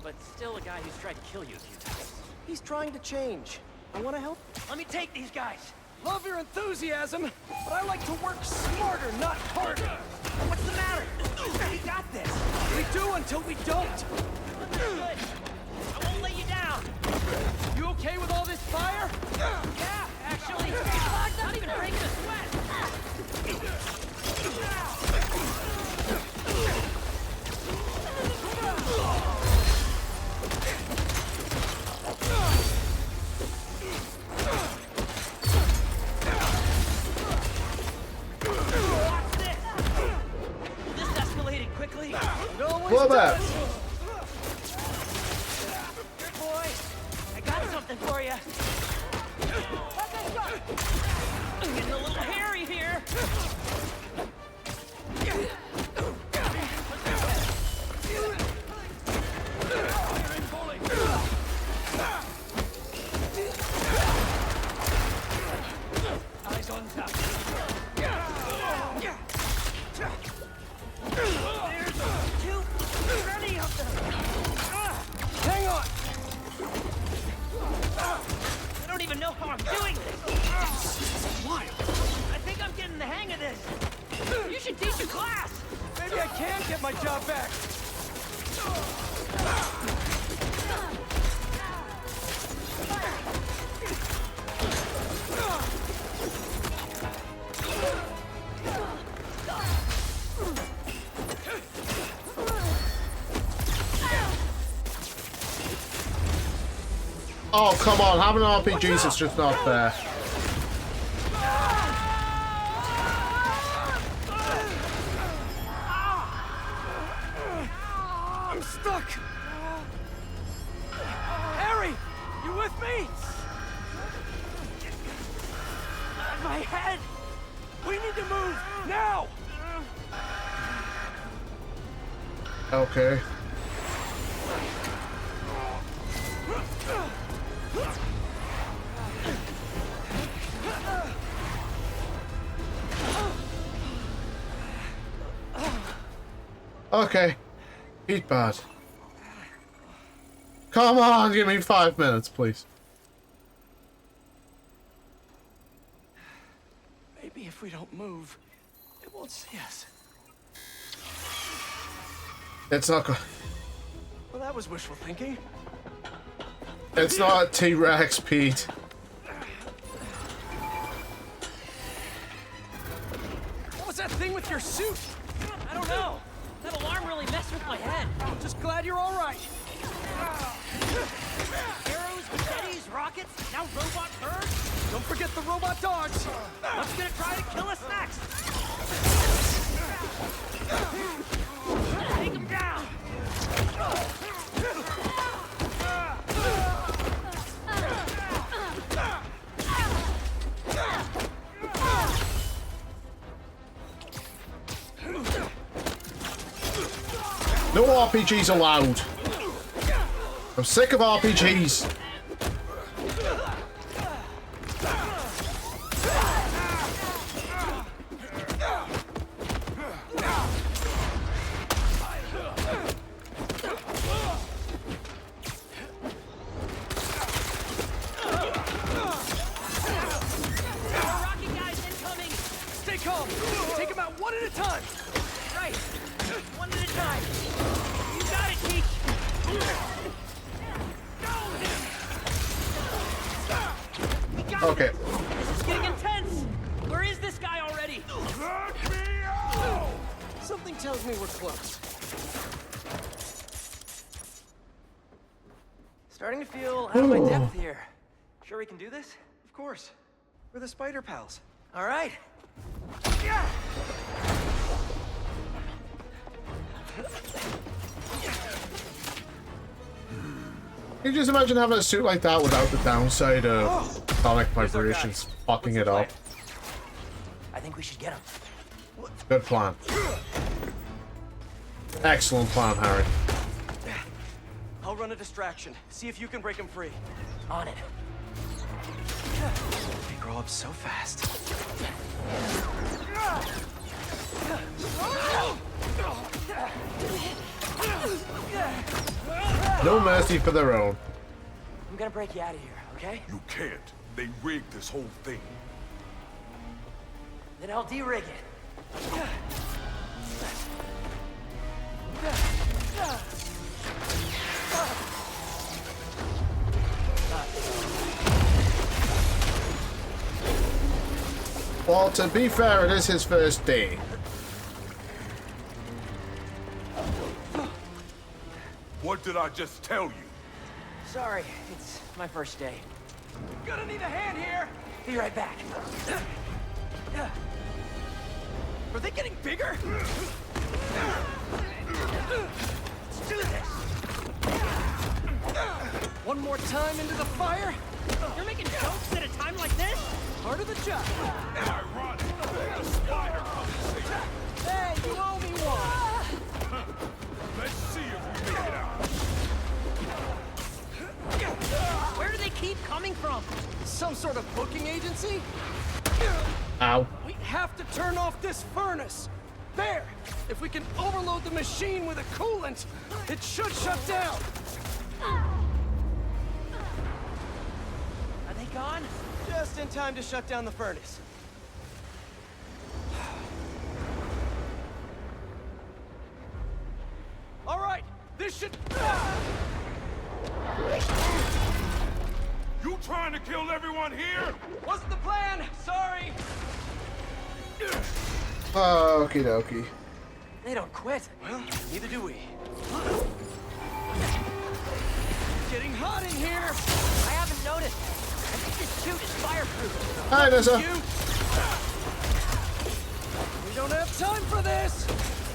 but still a guy who's tried to kill you a few times. He's trying to change. I want to help. Let me take these guys. Love your enthusiasm, but I like to work smarter, not harder. What's the matter? We got this. We do until we don't. Good. I won't let you down. You okay with all this fire? Yeah, actually. Not even breaking a sweat. This escalated quickly. What about? Good boy. I got something for you. I'm getting a little hairy here. Eyes on top. There's too many of them. Hang on. I don't even know how I'm doing this. It's wild. I think I'm getting the hang of this. You should teach a class. Maybe I can get my job back. Oh, come on, having RPGs is just not fair. I'm stuck. Harry, you with me? My head. We need to move now. Okay. Okay. Heat bad. Come on, give me 5 minutes, please. Maybe if we don't move, it won't see us. It's not good. Well, that was wishful thinking. It's not T-Rex, Pete. What was that thing with your suit? I don't know. That alarm really messed with my head. I'm just glad you're all right. Arrows, machetes, rockets, now robot birds. Don't forget the robot dogs. What's gonna try to kill us next? Take him down. No RPGs allowed. I'm sick of RPGs. Take him out one at a time! Right! One at a time! You got it, Teach! Okay. This is getting intense! Where is this guy already? Let me out! Something tells me we're close. Starting to feel out of my depth here. Sure we can do this? Of course. We're the Spider Pals. All right. Can you just imagine having a suit like that without the downside of sonic vibrations fucking it up? I think we should get him. Good plan. Excellent plan, Harry. I'll run a distraction. See if you can break him free. On it. They grow up so fast. No mercy for their own. I'm gonna break you out of here, okay? You can't. They rigged this whole thing. Then I'll de-rig it. Well, to be fair, it is his first day. What did I just tell you? Sorry, it's my first day. Gonna need a hand here! Be right back. Are they getting bigger? Let's do this! One more time into the fire? You're making jokes at a time like this? Part of the job. Ironic. The spider conversation. Hey, you owe me one! Let's see if we make it out. Where do they keep coming from? Some sort of booking agency? Ow. We have to turn off this furnace. There! If we can overload the machine with a coolant, it should shut down. Are they gone? Just in time to shut down the furnace. All right, this should... You trying to kill everyone here? Wasn't the plan, sorry. Okie dokie. They don't quit. Well, neither do we. Getting hot in here. I haven't noticed. I think this suit is fireproof. Hi, Nessa. We don't have time for this.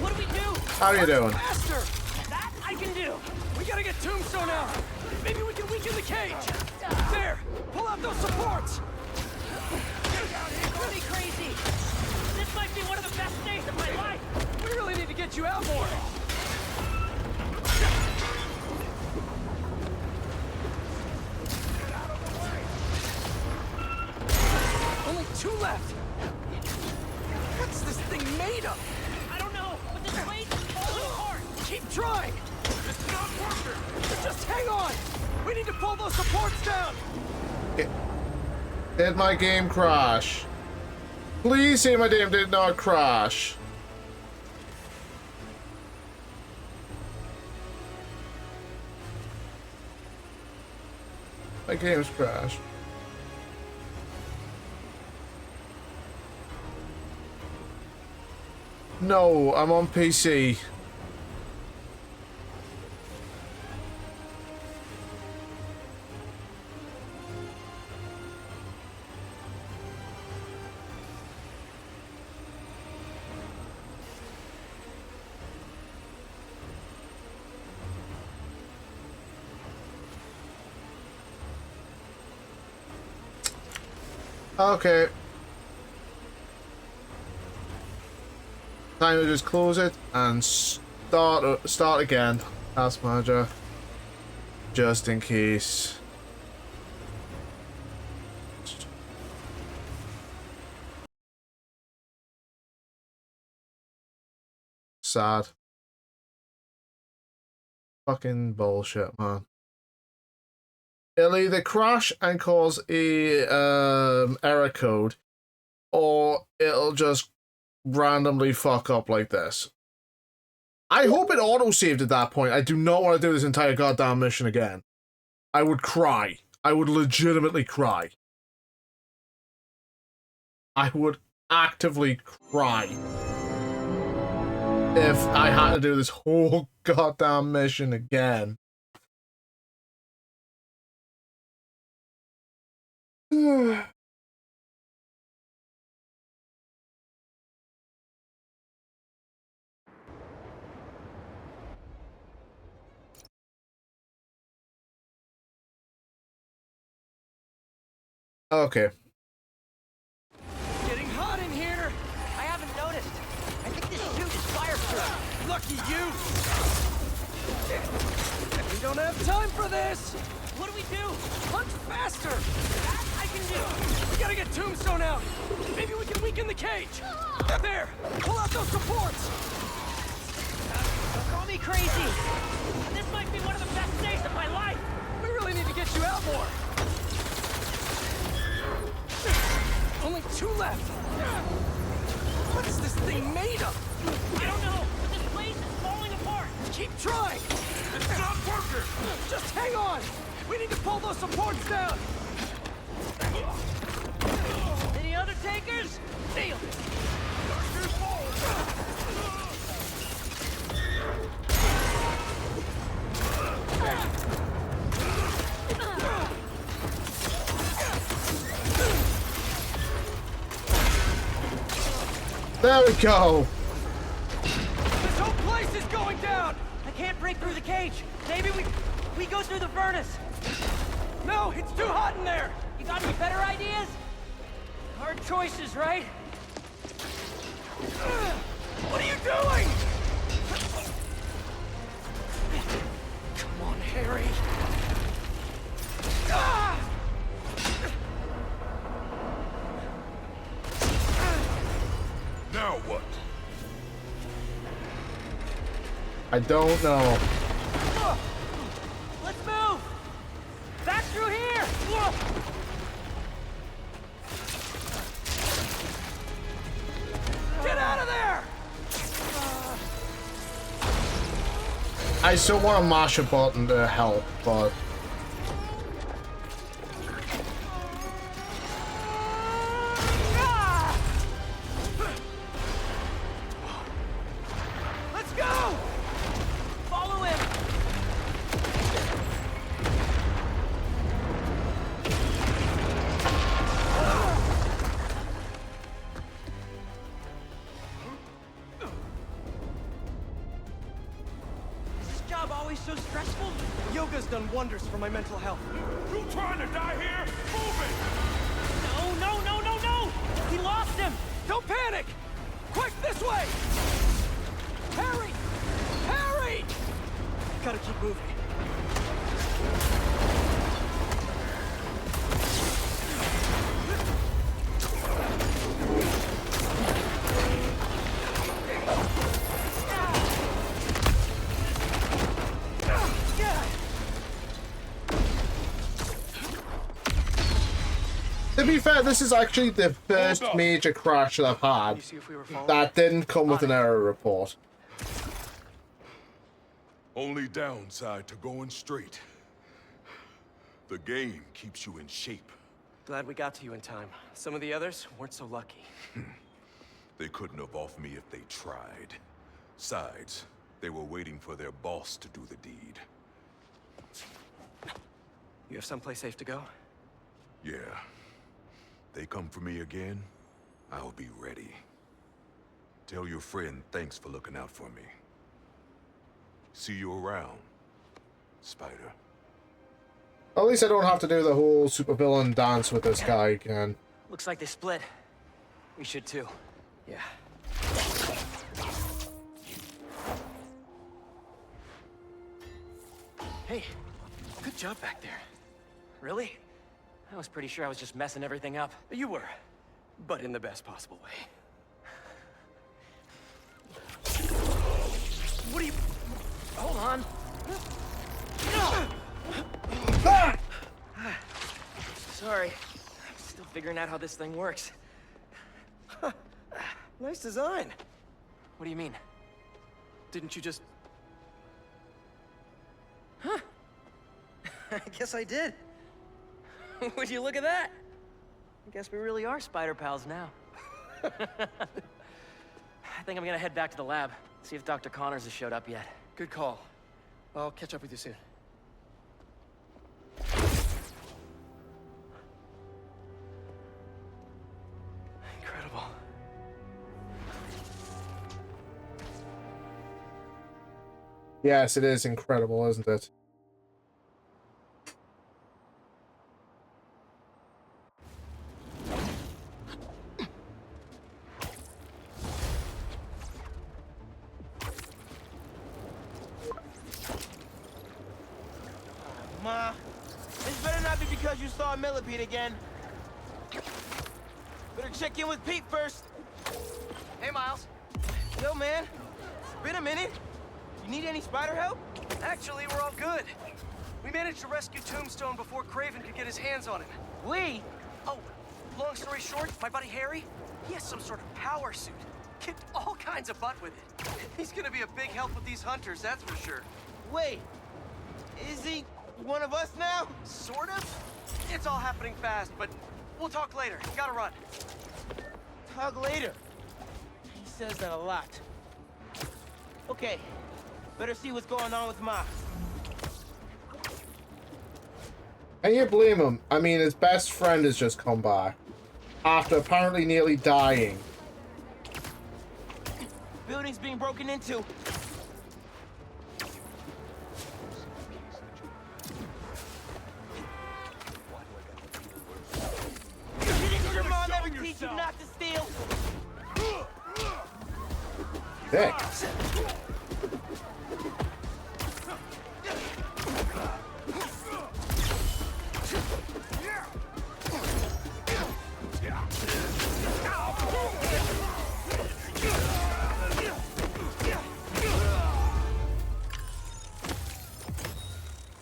What do we do? How are you doing? Faster. That I can do. We gotta get Tombstone out. Maybe we can weaken the cage. There. Pull out those supports. Don't be crazy. This might be one of the best days of my life. We really need to get you out more. Only 2 left. What's this thing made of? I don't know, but this place is falling apart. Keep trying. It's not working. Just hang on. We need to pull those supports down. Did my game crash? Please say my game did not crash. My game's crashed. No, I'm on PC. Okay. Time to just close it and start again. Task manager. Just in case. Sad. Fucking bullshit, man. It'll either crash and cause a error code, or it'll just randomly fuck up like this. I hope it auto-saved at that point. I do not want to do this entire goddamn mission again. I would cry. I would legitimately cry. I would actively cry if I had to do this whole goddamn mission again. Okay. Getting hot in here! I haven't noticed. I think this chute is fireproof. Lucky you! We don't have time for this! What do we do? Punch faster! That I can do! We gotta get Tombstone out! Maybe we can weaken the cage! There! Pull out those supports! Don't call me crazy! This might be one of the best days of my life! We really need to get you out more! Only 2 left! What is this thing made of? I don't know, but this place is falling apart! Keep trying! It's not working! Just hang on! We need to pull those supports down! Any other takers? Deal! There we go! This whole place is going down! I can't break through the cage! Maybe we go through the furnace! No, it's too hot in there! You got any better ideas? Hard choices, right? What are you doing? Come on, Harry. Ah! Now what? I don't know. Let's move! Back through here! Get out of there! I still want to mash a button to help, but... Let's go! Follow him! Is this job always so stressful? Yoga's done wonders for my mental health. You trying to die here? Move it! No! We lost him! Don't panic! Quick, this way! Harry! Harry! Gotta keep moving. To be fair, this is actually the first major crash that I've had that didn't come with an error report. Only downside to going straight. The game keeps you in shape. Glad we got to you in time. Some of the others weren't so lucky. They couldn't have off me if they tried. Besides, they were waiting for their boss to do the deed. You have someplace safe to go? Yeah. They come for me again, I'll be ready. Tell your friend thanks for looking out for me. See you around, Spider. At least I don't have to do the whole supervillain dance with this guy again. Looks like they split. We should too. Yeah. Hey, good job back there. Really? I was pretty sure I was just messing everything up. You were, but in the best possible way. What are you... Hold on. Sorry. I'm still figuring out how this thing works. Nice design. What do you mean? Didn't you just... Huh. I guess I did. Would you look at that? I guess we really are spider pals now. I think I'm gonna head back to the lab, see if Dr. Connors has showed up yet. Good call. I'll catch up with you soon. Incredible. Yes, it is incredible, isn't it? Ma, this better not be because you saw a millipede again. Better check in with Pete first. Hey, Miles. Yo, man. It's been a minute. You need any spider help? Actually, we're all good. We managed to rescue Tombstone before Kraven could get his hands on him. We? Oh, long story short, my buddy Harry, he has some sort of power suit. Kicked all kinds of butt with it. He's gonna be a big help with these hunters, that's for sure. Wait, is he one of us now? Sort of. It's all happening fast, but we'll talk later. Gotta run. Talk later. He says that a lot. Okay, better see what's going on with Ma. Can you blame him? I mean, his best friend has just come back. After apparently nearly dying. Building's being broken into. Didn't your mom ever teach you not to steal? Dick.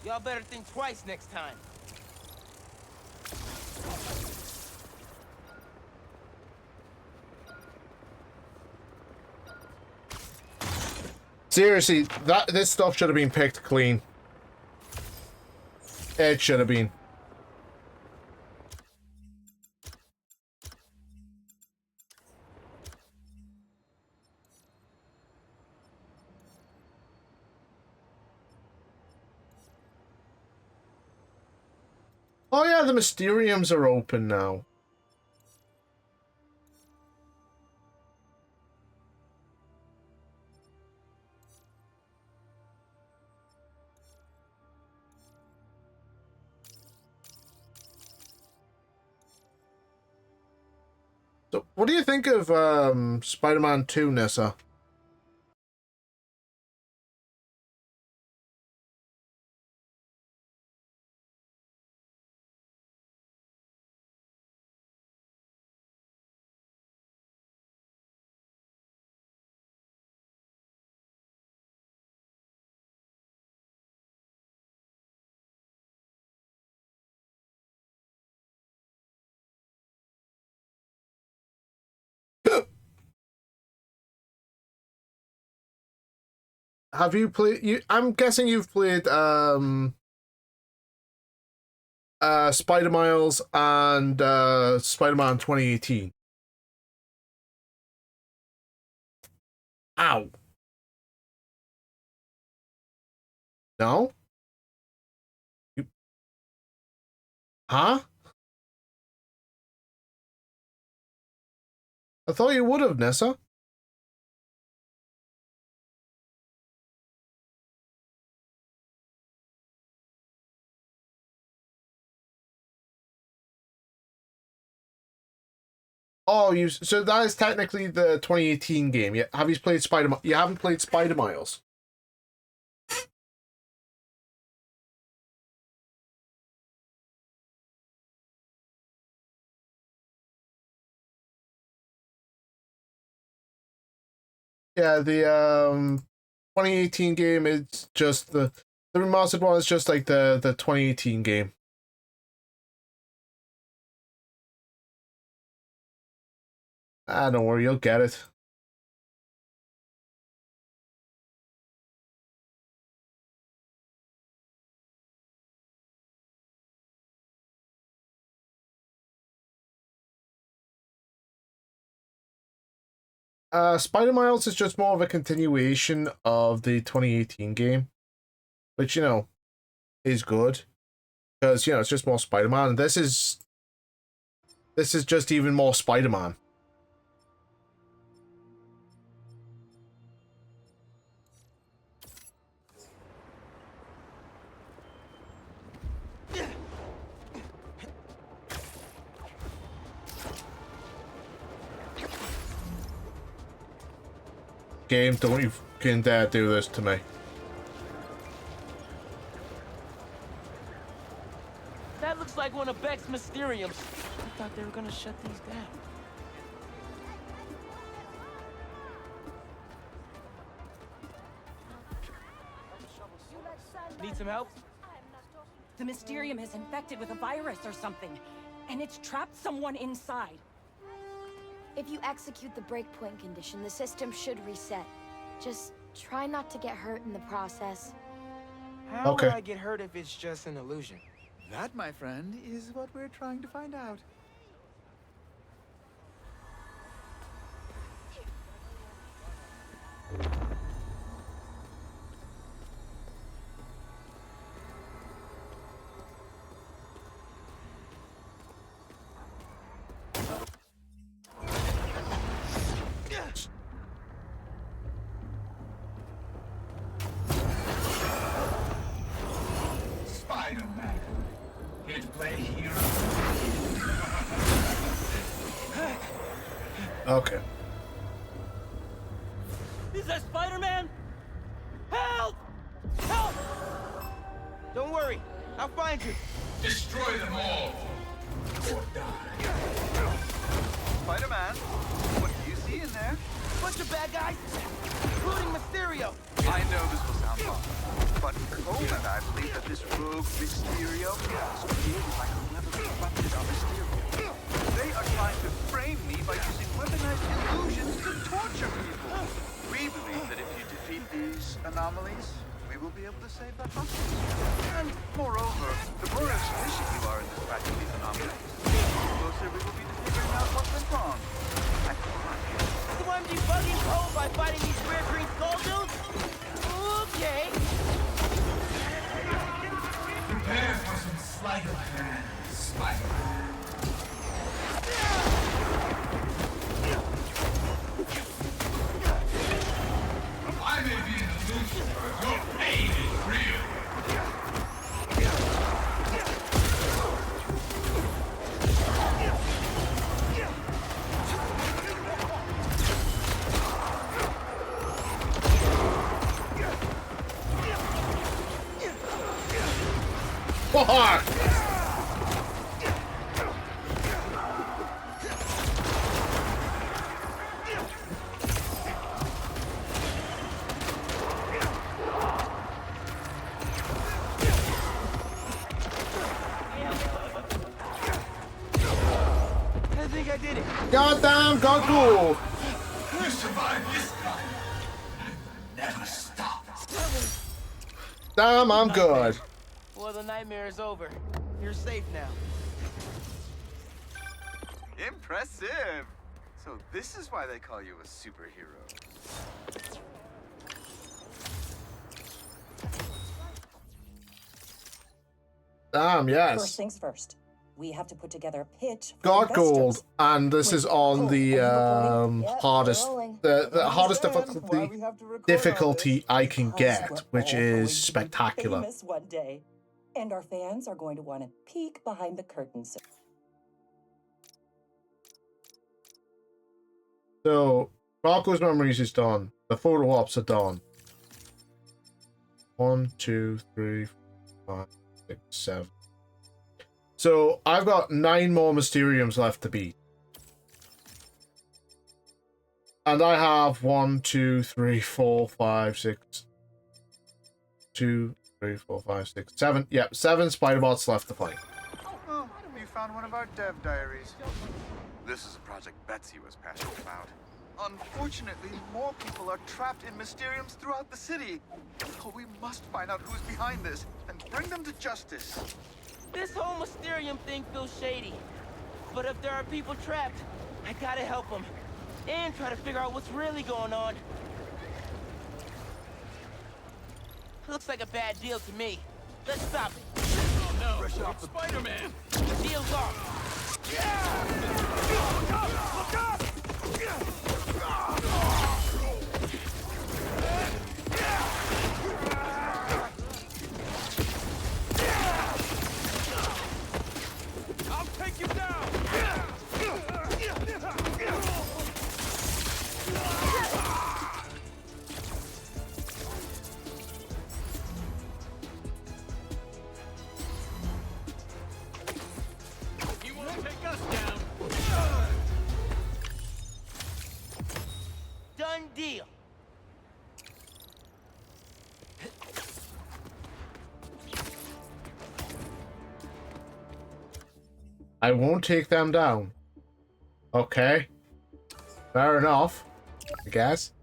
Y'all better think twice next time. Seriously, this stuff should have been picked clean. It should have been. Oh yeah, the Mysteriums are open now. So, what do you think of Spider-Man 2, Nissa? Have you played? I'm guessing you've played Spider Miles and Spider-Man 2018. Ow. No? Huh? I thought you would have, Nessa. Oh, so that is technically the 2018 game. Yeah, have you played You haven't played Spider Miles? Yeah, the 2018 game is just the remastered one is just like the 2018 game. Ah, don't worry, you'll get it. Spider Miles is just more of a continuation of the 2018 game, which, you know, is good because, you know, it's just more Spider-Man. This is just even more Spider-Man. Game, don't you fucking dare do this to me. That looks like one of Beck's Mysteriums. I thought they were gonna shut these down. Need some help? The Mysterium is infected with a virus or something, and it's trapped someone inside. If you execute the breakpoint condition, the system should reset. Just try not to get hurt in the process. How would I get hurt if it's just an illusion? That, my friend, is what we're trying to find out. Spider-Man. Here to play hero. Okay. Is that Spider-Man? Help! Help! Don't worry, I'll find you. Destroy them all. Or die. Spider-Man, what do you see in there? Bunch of bad guys, including Mysterio. I know this will sound odd, but Cole and I believe that this rogue Mysterio is created by whoever corrupted our Mysterio. They are trying to frame me by using weaponized illusions to torture people. We believe that if you defeat these anomalies, we will be able to save the hospital. And moreover, the more explicit you are in this battle of these anomalies, the closer we will be to figuring out what went wrong. So I'm debugging Cole by fighting these weird green skull dudes? Okay. Prepare for some sleight of hand, Spider-Man. I may be an illusion, but your pain is real. Fuck! I think I did it. Goddamn Goku! You survived this time. Never stop. Damn, I'm good. Well, the nightmare is over. You're safe now. Impressive. So this is why they call you a superhero. Damn, yes. First things first. We have to put together a pitch for God investors. Gold, and this is on the hardest, the hardest difficulty I can get, which is spectacular. Famous one day, and our fans are going to want to peek behind the curtains. So, Marco's memories is done. The photo ops are done. 1, 2, 3, 4, 5, 6, 7. So, I've got 9 more Mysteriums left to beat. And I have 1, 2, 3, 4, 5, 6. 2, 3, 4, 5, 6, 7. Yep, 7 spider bots left to fight. Oh, we found one of our dev diaries. This is a project Betsy was passionate about. Unfortunately, more people are trapped in Mysteriums throughout the city. Oh, we must find out who's behind this and bring them to justice. This whole Mysterium thing feels shady. But if there are people trapped, I gotta help them. And try to figure out what's really going on. Looks like a bad deal to me. Let's stop it. Oh no, fresh off the Spider-Man! Deal's off. Yeah! Look up! Look up! I'll take you down! You won't take us down. Done deal. I won't take them down. Okay. Fair enough, I guess.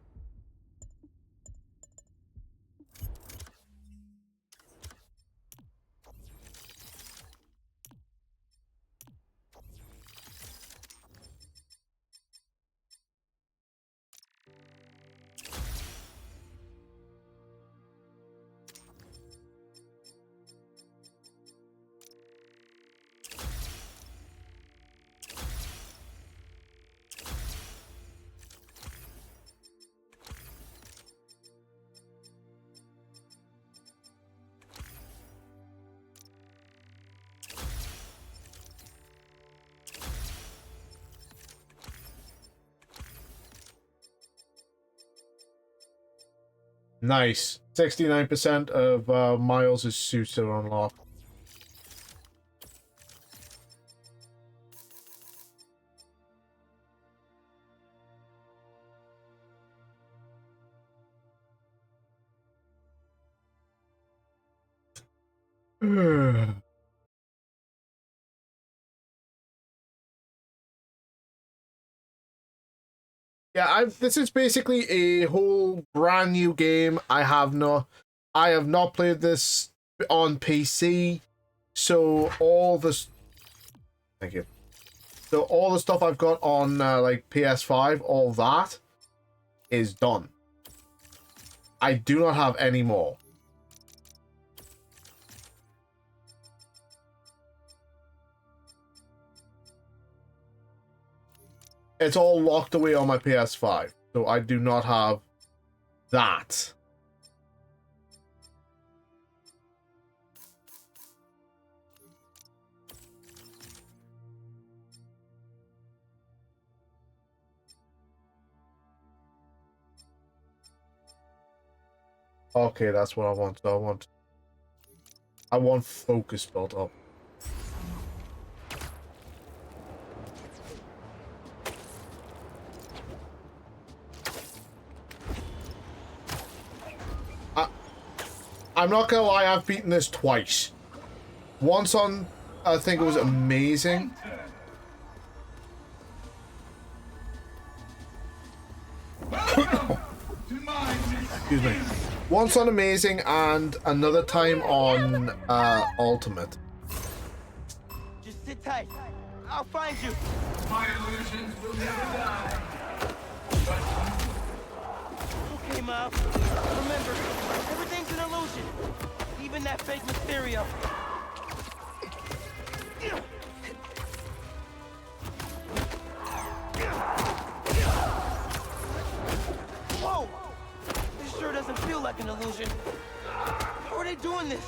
Nice. 69% of Miles' suits are unlocked. Yeah, this is basically a whole brand new game. I have not played this on PC, so all this. Thank you. So all the stuff I've got on like PS5, all that is done. I do not have any more. It's all locked away on my PS5, so I do not have that. Okay, that's what I want. So I want focus built up. I'm not gonna lie, I've beaten this twice. Once on, I think it was amazing. Excuse me. Once on amazing and another time on ultimate. Just sit tight. I'll find you. My illusions will never die. Okay, Miles. Remember, everything's an illusion. Even that fake Mysterio. Whoa! This sure doesn't feel like an illusion. How are they doing this?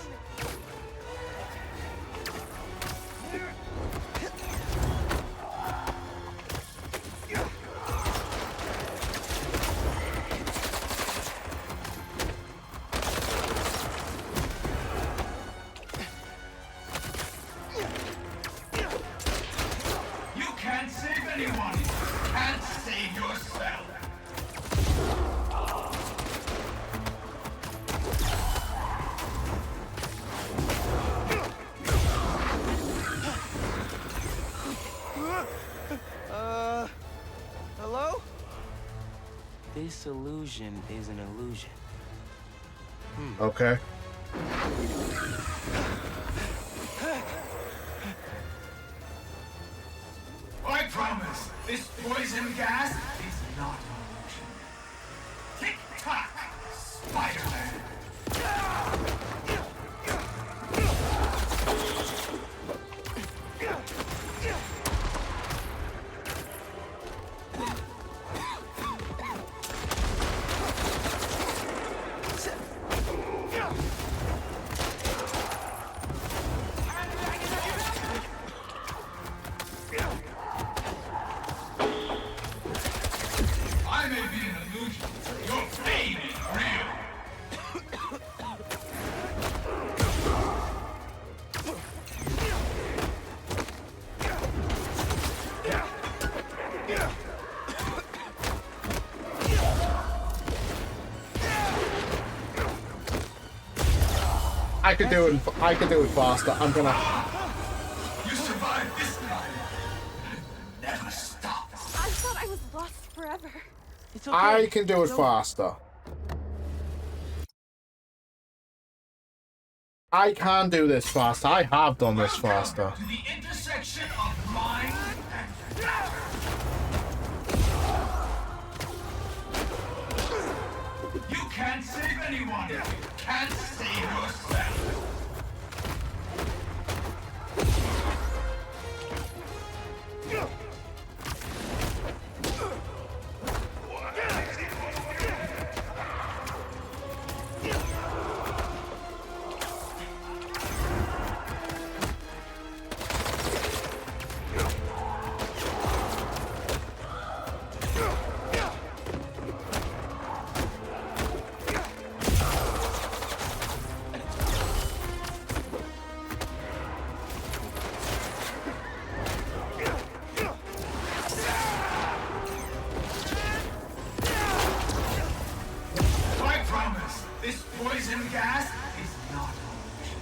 this illusion is an illusion. Okay. I promise, this poison gas is not an illusion. Tick-tock, Spider-Man. I may be an illusion. Your pain is real. I could do it. I could do it faster. I'm gonna. You survived this time. Never stop. I thought I was lost forever. It's I can do it faster. I can do this faster. I have done this faster. To the intersection of mind and matter. You can't save anyone. You can't save yourself. I promise, this poison gas is not an illusion.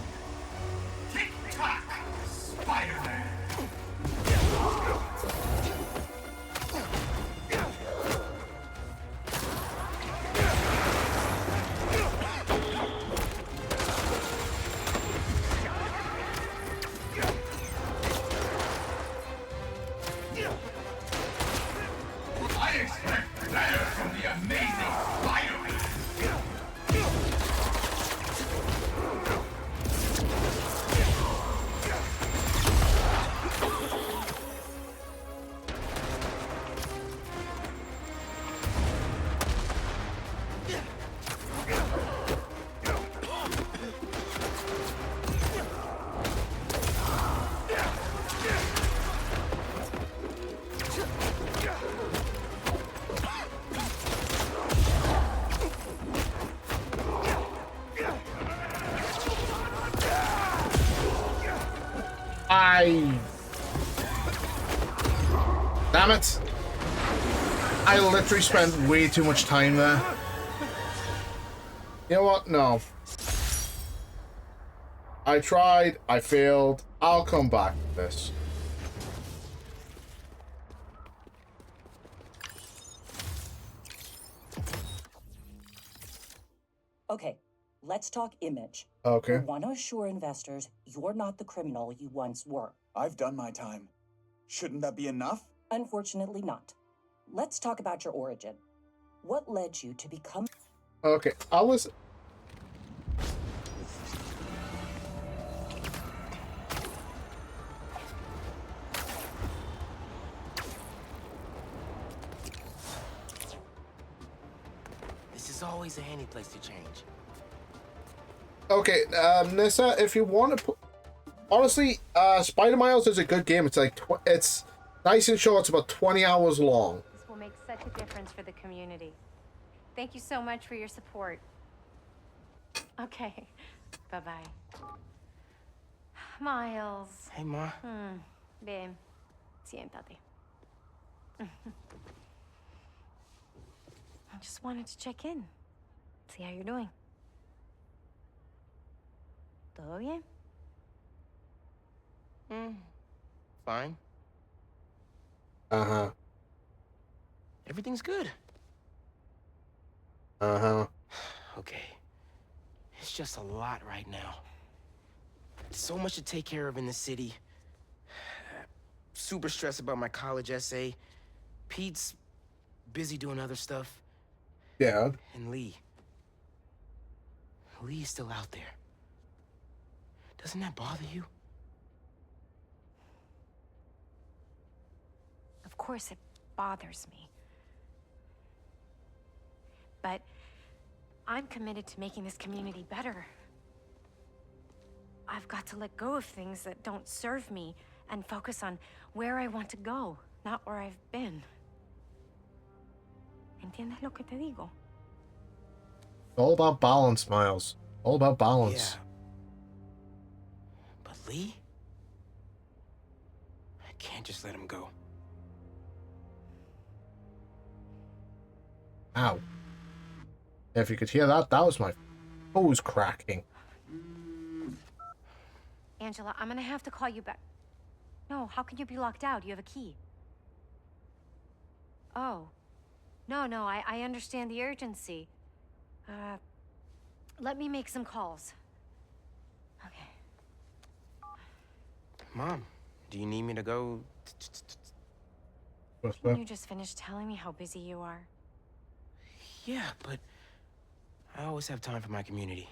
Tick-tock, Spider-Man. I expect better from the amazing Spider-Man. Damn it! I literally spent way too much time there. You know what? No. I tried, I failed. I'll come back to this. Okay, let's talk image. Okay. We want to assure investors you're not the criminal you once were. I've done my time. Shouldn't that be enough? Unfortunately not. Let's talk about your origin. What led you to become... Okay, I was... This is always a handy place to change. Okay, Nissa, if you want to put... Honestly, Spider Miles is a good game. It's like... It's nice and short. It's about 20 hours long. This will make such a difference for the community. Thank you so much for your support. Okay, bye-bye. Miles. Hey, Ma. Ven, siéntate. I just wanted to check in. See how you're doing. ¿Todo bien? Fine. Uh-huh. Everything's good. Uh-huh. Okay. It's just a lot right now. So much to take care of in the city. Super stressed about my college essay. Pete's busy doing other stuff. Yeah. And Lee. Lee's still out there. Doesn't that bother you? Of course it bothers me. But I'm committed to making this community better. I've got to let go of things that don't serve me and focus on where I want to go, not where I've been. ¿Entiendes lo que te digo? All about balance, Miles. All about balance. Yeah. But Lee? I can't just let him go. Ow. If you could hear that, that was my hose cracking. Angela, I'm gonna have to call you back. No, how can you be locked out? You have a key. Oh. No, I understand the urgency. Let me make some calls. Okay. Mom, do you need me to go? Didn't you just finish telling me how busy you are? Yeah, but I always have time for my community.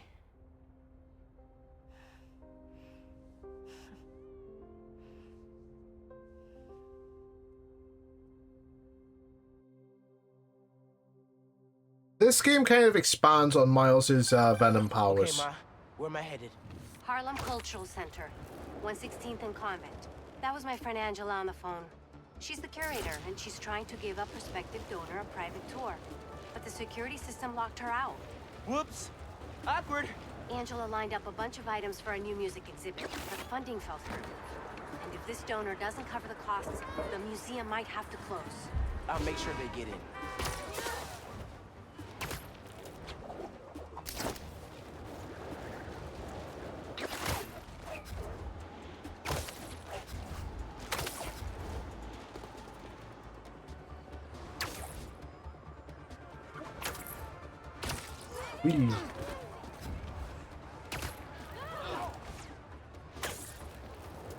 This game kind of expands on Miles's venom powers. Okay, Ma. Where am I headed? Harlem Cultural Center, 116th and Convent. That was my friend Angela on the phone. She's the curator, and she's trying to give a prospective donor a private tour. But the security system locked her out. Whoops. Awkward. Angela lined up a bunch of items for a new music exhibit, but funding fell through. And if this donor doesn't cover the costs, the museum might have to close. I'll make sure they get in.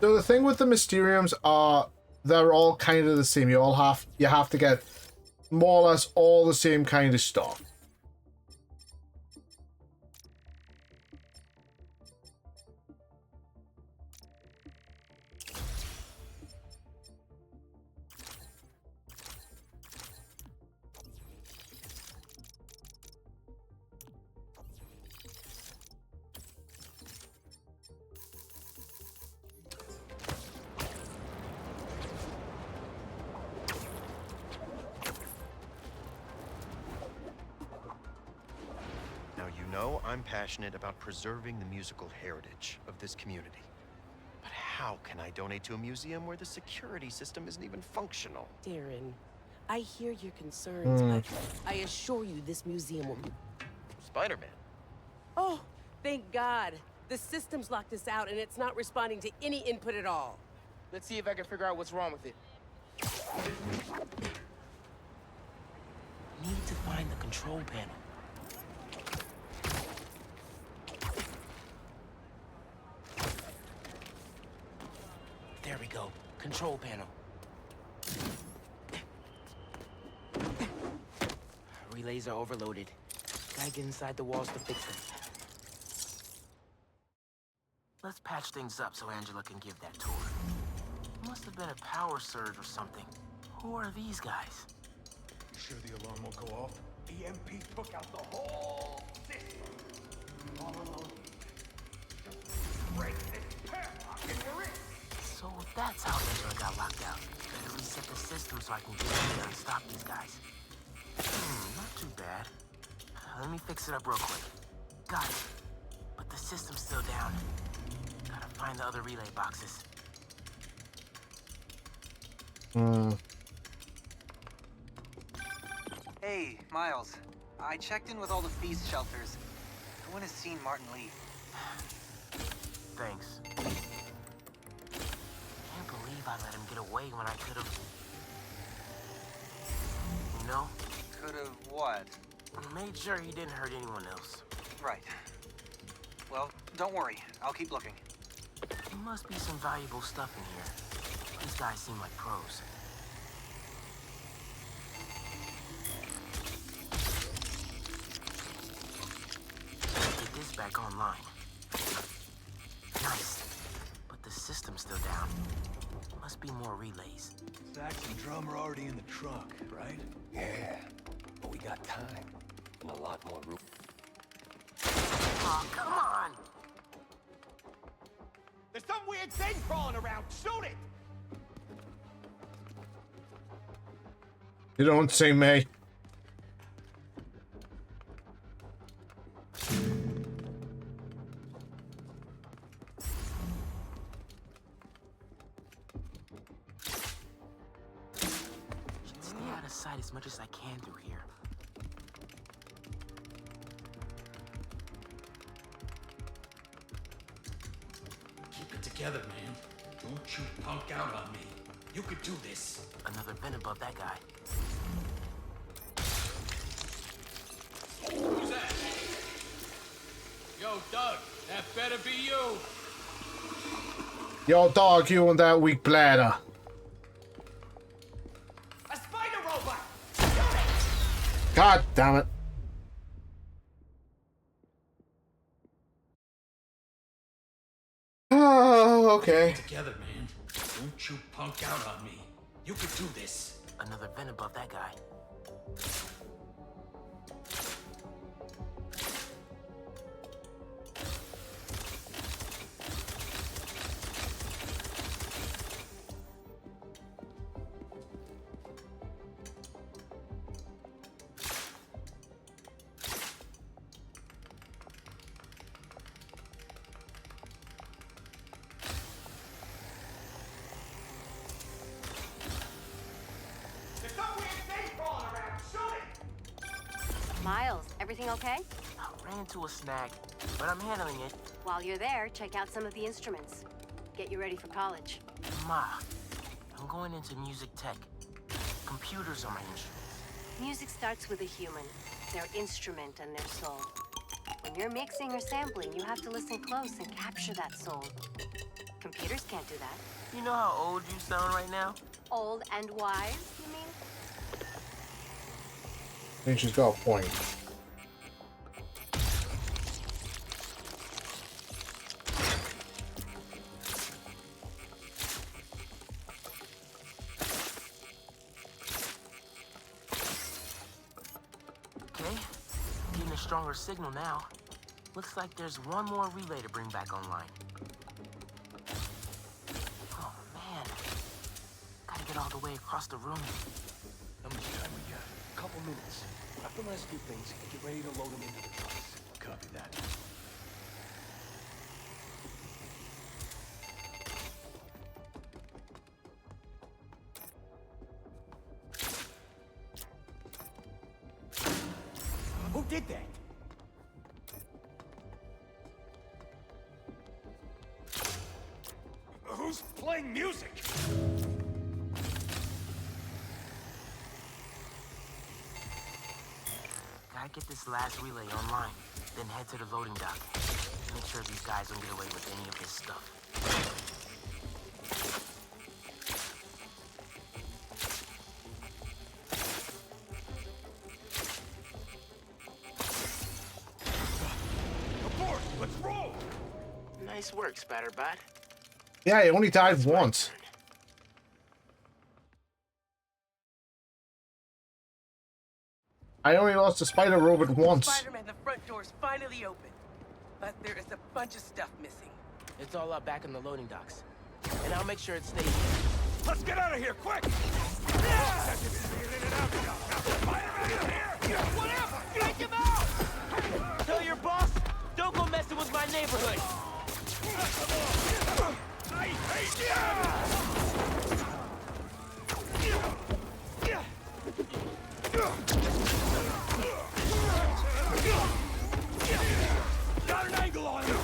So the thing with the Mysteriums are they're all kind of the same. You have to get more or less all the same kind of stuff. I'm passionate about preserving the musical heritage of this community. But how can I donate to a museum where the security system isn't even functional? Darren, I hear your concerns, but I assure you this museum will... Spider-Man? Oh, thank God. The system's locked us out and it's not responding to any input at all. Let's see if I can figure out what's wrong with it. Need to find the control panel. There we go. Control panel. Relays are overloaded. Gotta get inside the walls to fix them. Let's patch things up so Angela can give that tour. Must have been a power surge or something. Who are these guys? You sure the alarm won't go off? EMP took out the whole system. All alone. Just break this padlock and you're in. So that's how Angela got locked out. Gotta reset the system so I can get in there and stop these guys. Not too bad. Let me fix it up real quick. Got it. But the system's still down. Gotta find the other relay boxes. Hey, Miles. I checked in with all the feast shelters. No one has seen Martin leave. Thanks. Can't believe I let him get away when I could've... You know? Could've what? Made sure he didn't hurt anyone else. Right. Well, don't worry. I'll keep looking. There must be some valuable stuff in here. These guys seem like pros. Get this back online. Nice. But the system's still down. Must be more relays. Sax and drum are already in the truck, right? Yeah, but we got time and a lot more room. Oh, come on! There's some weird thing crawling around. Shoot it! You don't say me. Should stay out of sight as much as I can through here. Keep it together, man. Don't you punk out on me. You could do this. Another vent above that guy. Who's that? Yo, Doug, that better be you. Yo, dog, you and that weak bladder. A spider robot! God damn it. Oh, okay. Together, man. Don't you punk out on me. You could do this. Another vent above that guy. Miles, everything okay? I ran into a snag, but I'm handling it. While you're there, check out some of the instruments. Get you ready for college. Ma, I'm going into music tech. Computers are my instruments. Music starts with a human, their instrument and their soul. When you're mixing or sampling, you have to listen close and capture that soul. Computers can't do that. You know how old you sound right now? Old and wise, you mean? I think she's got a point. Okay, getting a stronger signal now. Looks like there's one more relay to bring back online. Oh man, gotta get all the way across the room. How much time we got? A couple minutes. Wrap the last few things and get ready to load them into the trucks. Copy that. Who did that? Who's playing music? Gotta get this last relay online, then head to the loading dock. Make sure these guys don't get away with any of this stuff. Abort! Let's roll! Nice work, Spatterbot. Yeah, he only died once. I only lost the spider robot once. Spider-Man, the front door's finally open. But there is a bunch of stuff missing. It's all up back in the loading docks. And I'll make sure it stays here. Let's get out of here, quick! Whatever! Take him out! Tell your boss, don't go messing with my neighborhood. I hate Got an angle on him!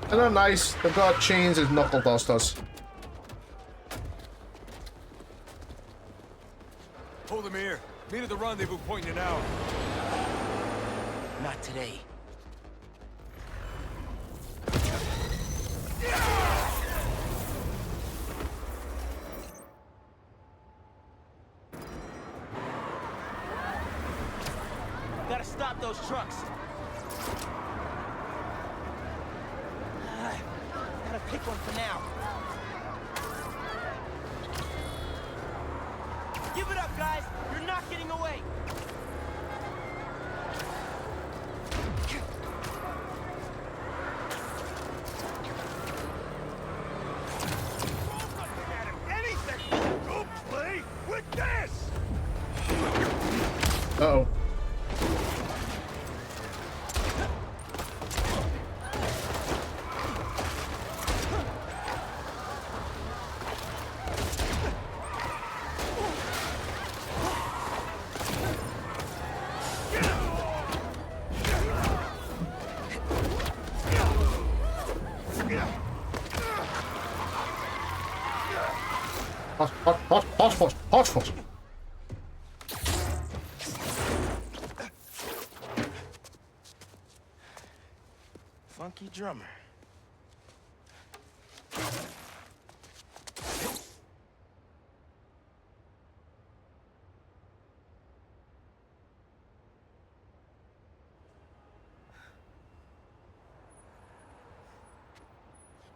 Isn't that nice? They've got chains as knuckle dusters. Hold them here. Meet at the rendezvous point in an hour. Not today. Gotta stop those trucks. Gotta pick one for now. Give it up, guys. You're not getting away. Anything! Go play with this! Uh-oh. Hot. Funky drummer.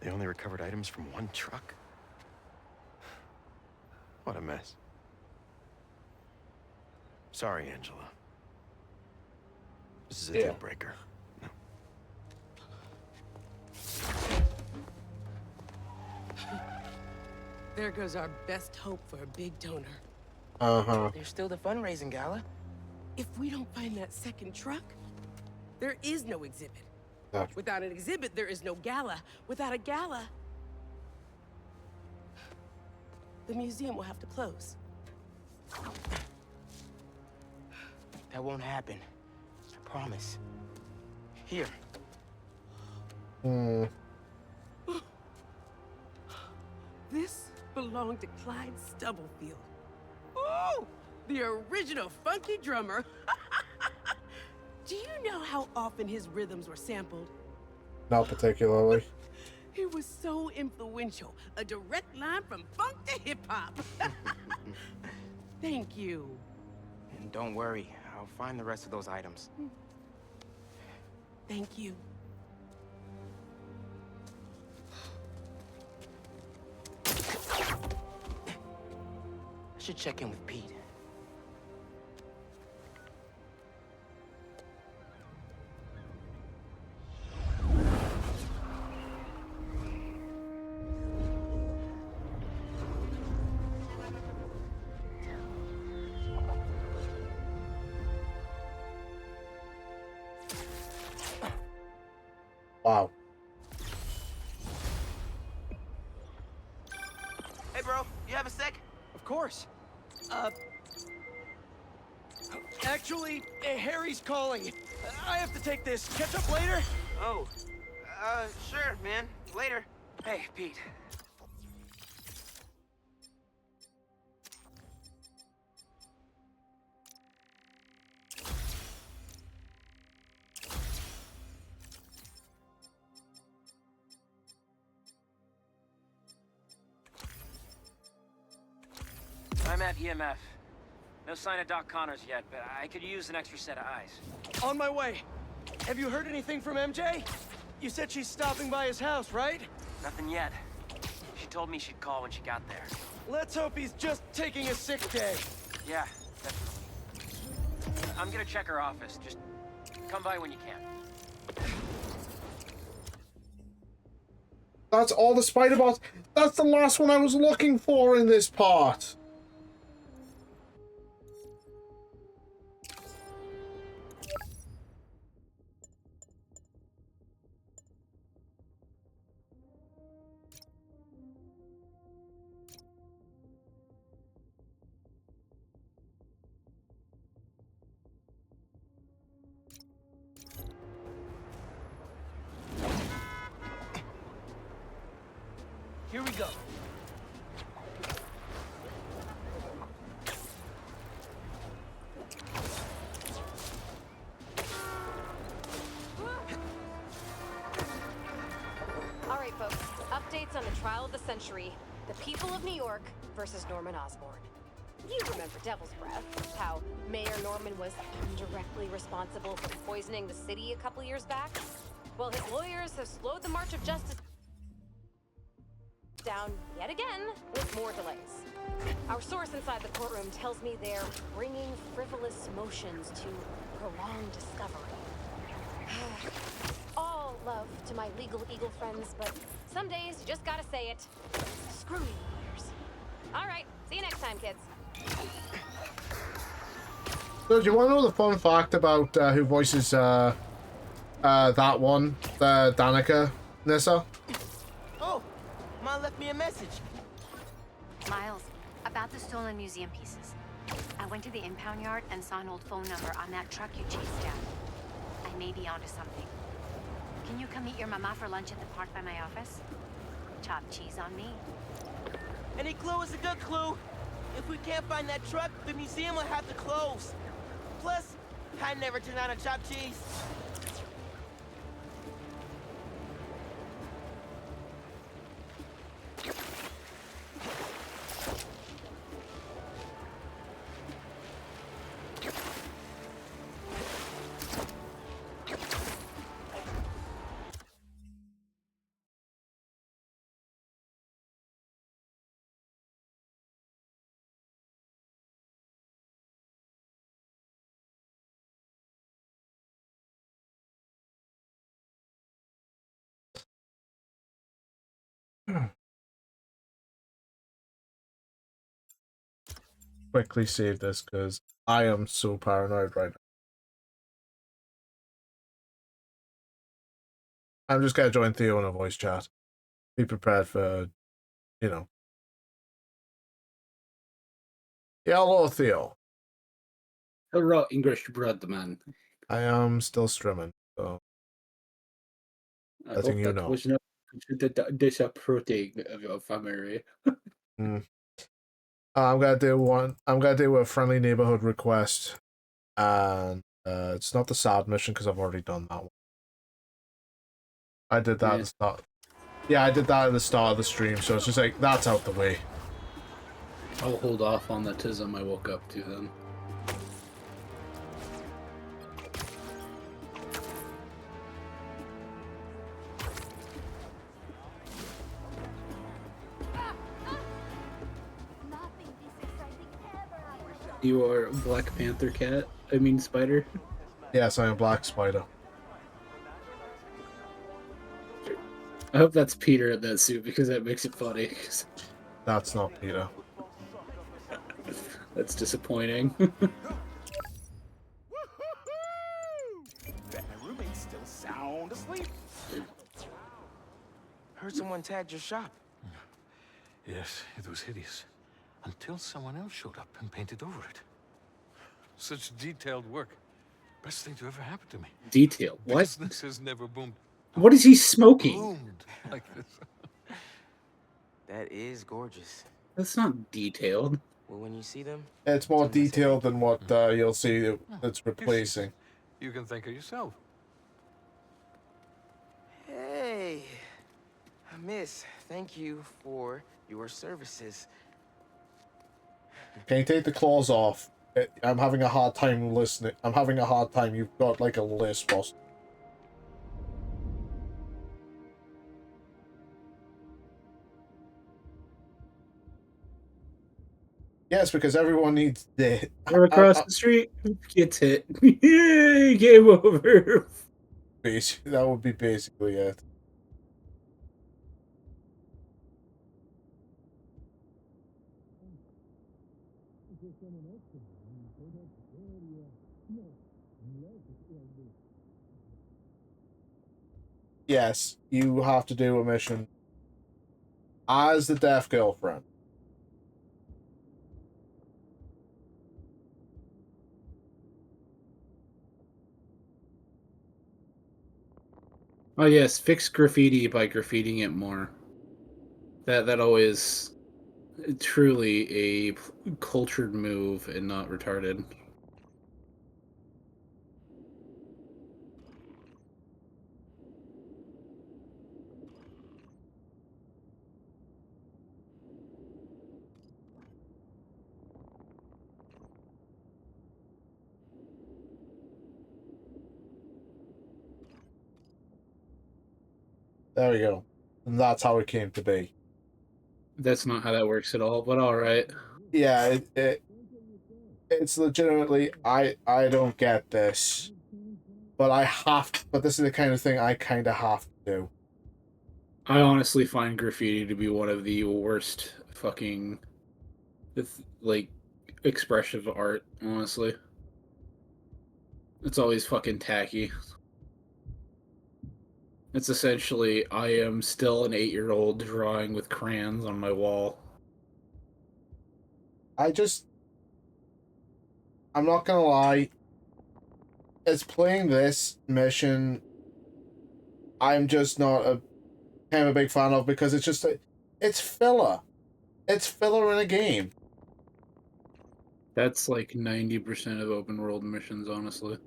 They only recovered items from one truck? What a mess. Sorry, Angela. This is a deal breaker. No. There goes our best hope for a big donor. Uh-huh. There's still the fundraising gala. If we don't find that second truck, there is no exhibit. Gotcha. Without an exhibit, there is no gala. Without a gala, the museum will have to close. That won't happen. I promise. Here. This belonged to Clyde Stubblefield. Ooh! The original funky drummer. Do you know how often his rhythms were sampled? Not particularly. He was so influential. A direct line from funk to hip-hop. Thank you. And don't worry, I'll find the rest of those items. Thank you. I should check in with Pete. Wow. Hey, bro, you have a sec? Of course. Actually, Harry's calling. I have to take this. Catch up later? Oh, sure, man. Later. Hey, Pete. I'm at EMF. No sign of Doc Connors yet, but I could use an extra set of eyes. On my way. Have you heard anything from MJ? You said she's stopping by his house, right? Nothing yet. She told me she'd call when she got there. Let's hope he's just taking a sick day. Yeah, definitely. I'm gonna check her office. Just come by when you can. That's all the spider bots. That's the last one I was looking for in this part. go. All right, folks. Updates on the trial of the century. The people of New York versus Norman Osborn. You remember Devil's Breath, how Mayor Norman was indirectly responsible for poisoning the city a couple years back? Well, his lawyers have slowed the march of justice down yet again with more delays. Our source inside the courtroom tells me they're bringing frivolous motions to prolong discovery. All love to my legal eagle friends, but some days you just gotta say it. Screw you, lawyers. All right, see you next time, kids. So, do you want to know the fun fact about who voices that one, the Danica, Nissa? Oh, Mom left me a message. Miles, about the stolen museum pieces. I went to the impound yard and saw an old phone number on that truck you chased down. I may be onto something. Can you come meet your mama for lunch at the park by my office? Chopped cheese on me. Any clue is a good clue. If we can't find that truck, the museum will have to close. Plus, I never turn out a chopped cheese. Quickly save this because I am so paranoid right now. I'm just gonna join Theo in a voice chat. Be prepared for, you know. Yeah, hello, Theo. Hello, English blood, man. I am still streaming, so I think you know. Was not disappointing of your family. I'm gonna do one. I'm gonna do a friendly neighborhood request, and it's not the sad mission because I've already done that one. I did that at the start. Yeah, I did that at the start of the stream, so it's just like that's out the way. I'll hold off on the tism I woke up to then. You are Black Panther cat? I mean spider? Yes, I am Black Spider. I hope that's Peter in that suit because that makes it funny. That's not Peter. That's disappointing. Bet my roommate's still sound asleep. Heard someone tagged your shop. Yes, it was hideous. Until someone else showed up and painted over it. Such detailed work. Best thing to ever happen to me. Detail? What? Business has never boomed. What is he smoking? Boomed like this. That is gorgeous. That's not detailed. Well, when you see them, It's more detailed than what you'll see it's replacing. You can think of yourself. hey, miss, thank you for your services. Can you take the claws off? I'm having a hard time listening. I'm having a hard time. You've got like a lisp or something. Yes, because everyone needs the. Or across the street gets hit. Yay, game over. Basically, that would be basically it. Yes, you have to do a mission as the deaf girlfriend. Oh yes, fix graffiti by graffitiing it more. That always truly a cultured move and not retarded. There we go. And that's how it came to be. That's not how that works at all, but alright. Yeah, it's legitimately I don't get this. But I have to, but this is the kind of thing I kind of have to do. I honestly find graffiti to be one of the worst fucking like expressive art, honestly. It's always fucking tacky. It's essentially, I am still an 8-year-old drawing with crayons on my wall. I'm not gonna lie. It's playing this mission, I'm just not a kind of a big fan of, because it's just it's filler. It's filler in a game. That's like 90% of open world missions, honestly.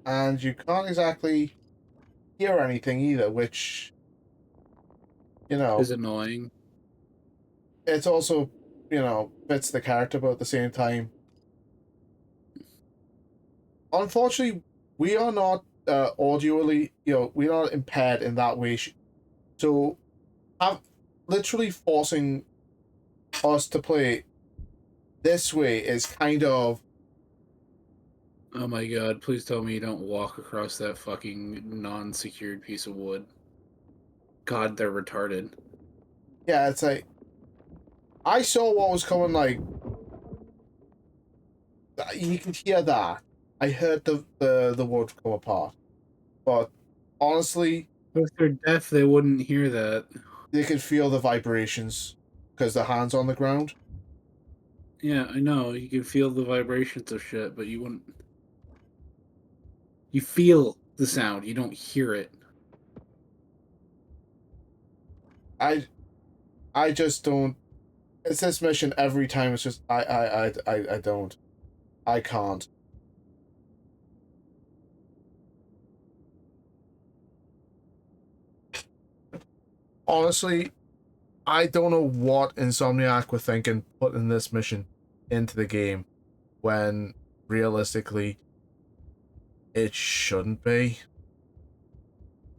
And you can't exactly hear anything either, which, you know, is annoying. It's also, you know, fits the character, but at the same time, unfortunately, we are not audioly, you know, we're not impaired in that way. So, literally forcing us to play this way is kind of. Oh my god, please tell me you don't walk across that fucking non-secured piece of wood. God, they're retarded. Yeah, it's like, I saw what was coming, like, you can hear that. I heard the wood come apart. But, honestly... If they're deaf, they wouldn't hear that. They could feel the vibrations, because their hand's on the ground. Yeah, I know, you can feel the vibrations of shit, but you wouldn't... You feel the sound, you don't hear it. I just don't. It's this mission every time. It's just I don't. I can't. Honestly, I don't know what Insomniac were thinking putting this mission into the game when realistically it shouldn't be.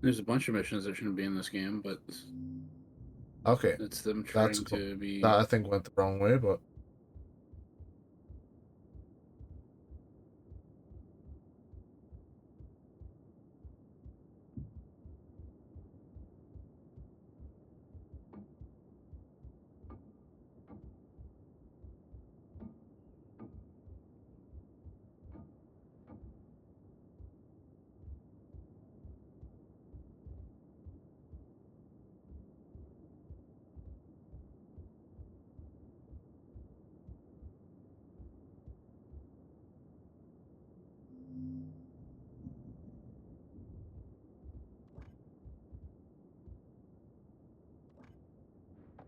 There's a bunch of missions that shouldn't be in this game, but okay, it's them trying to be. That I think went the wrong way, but.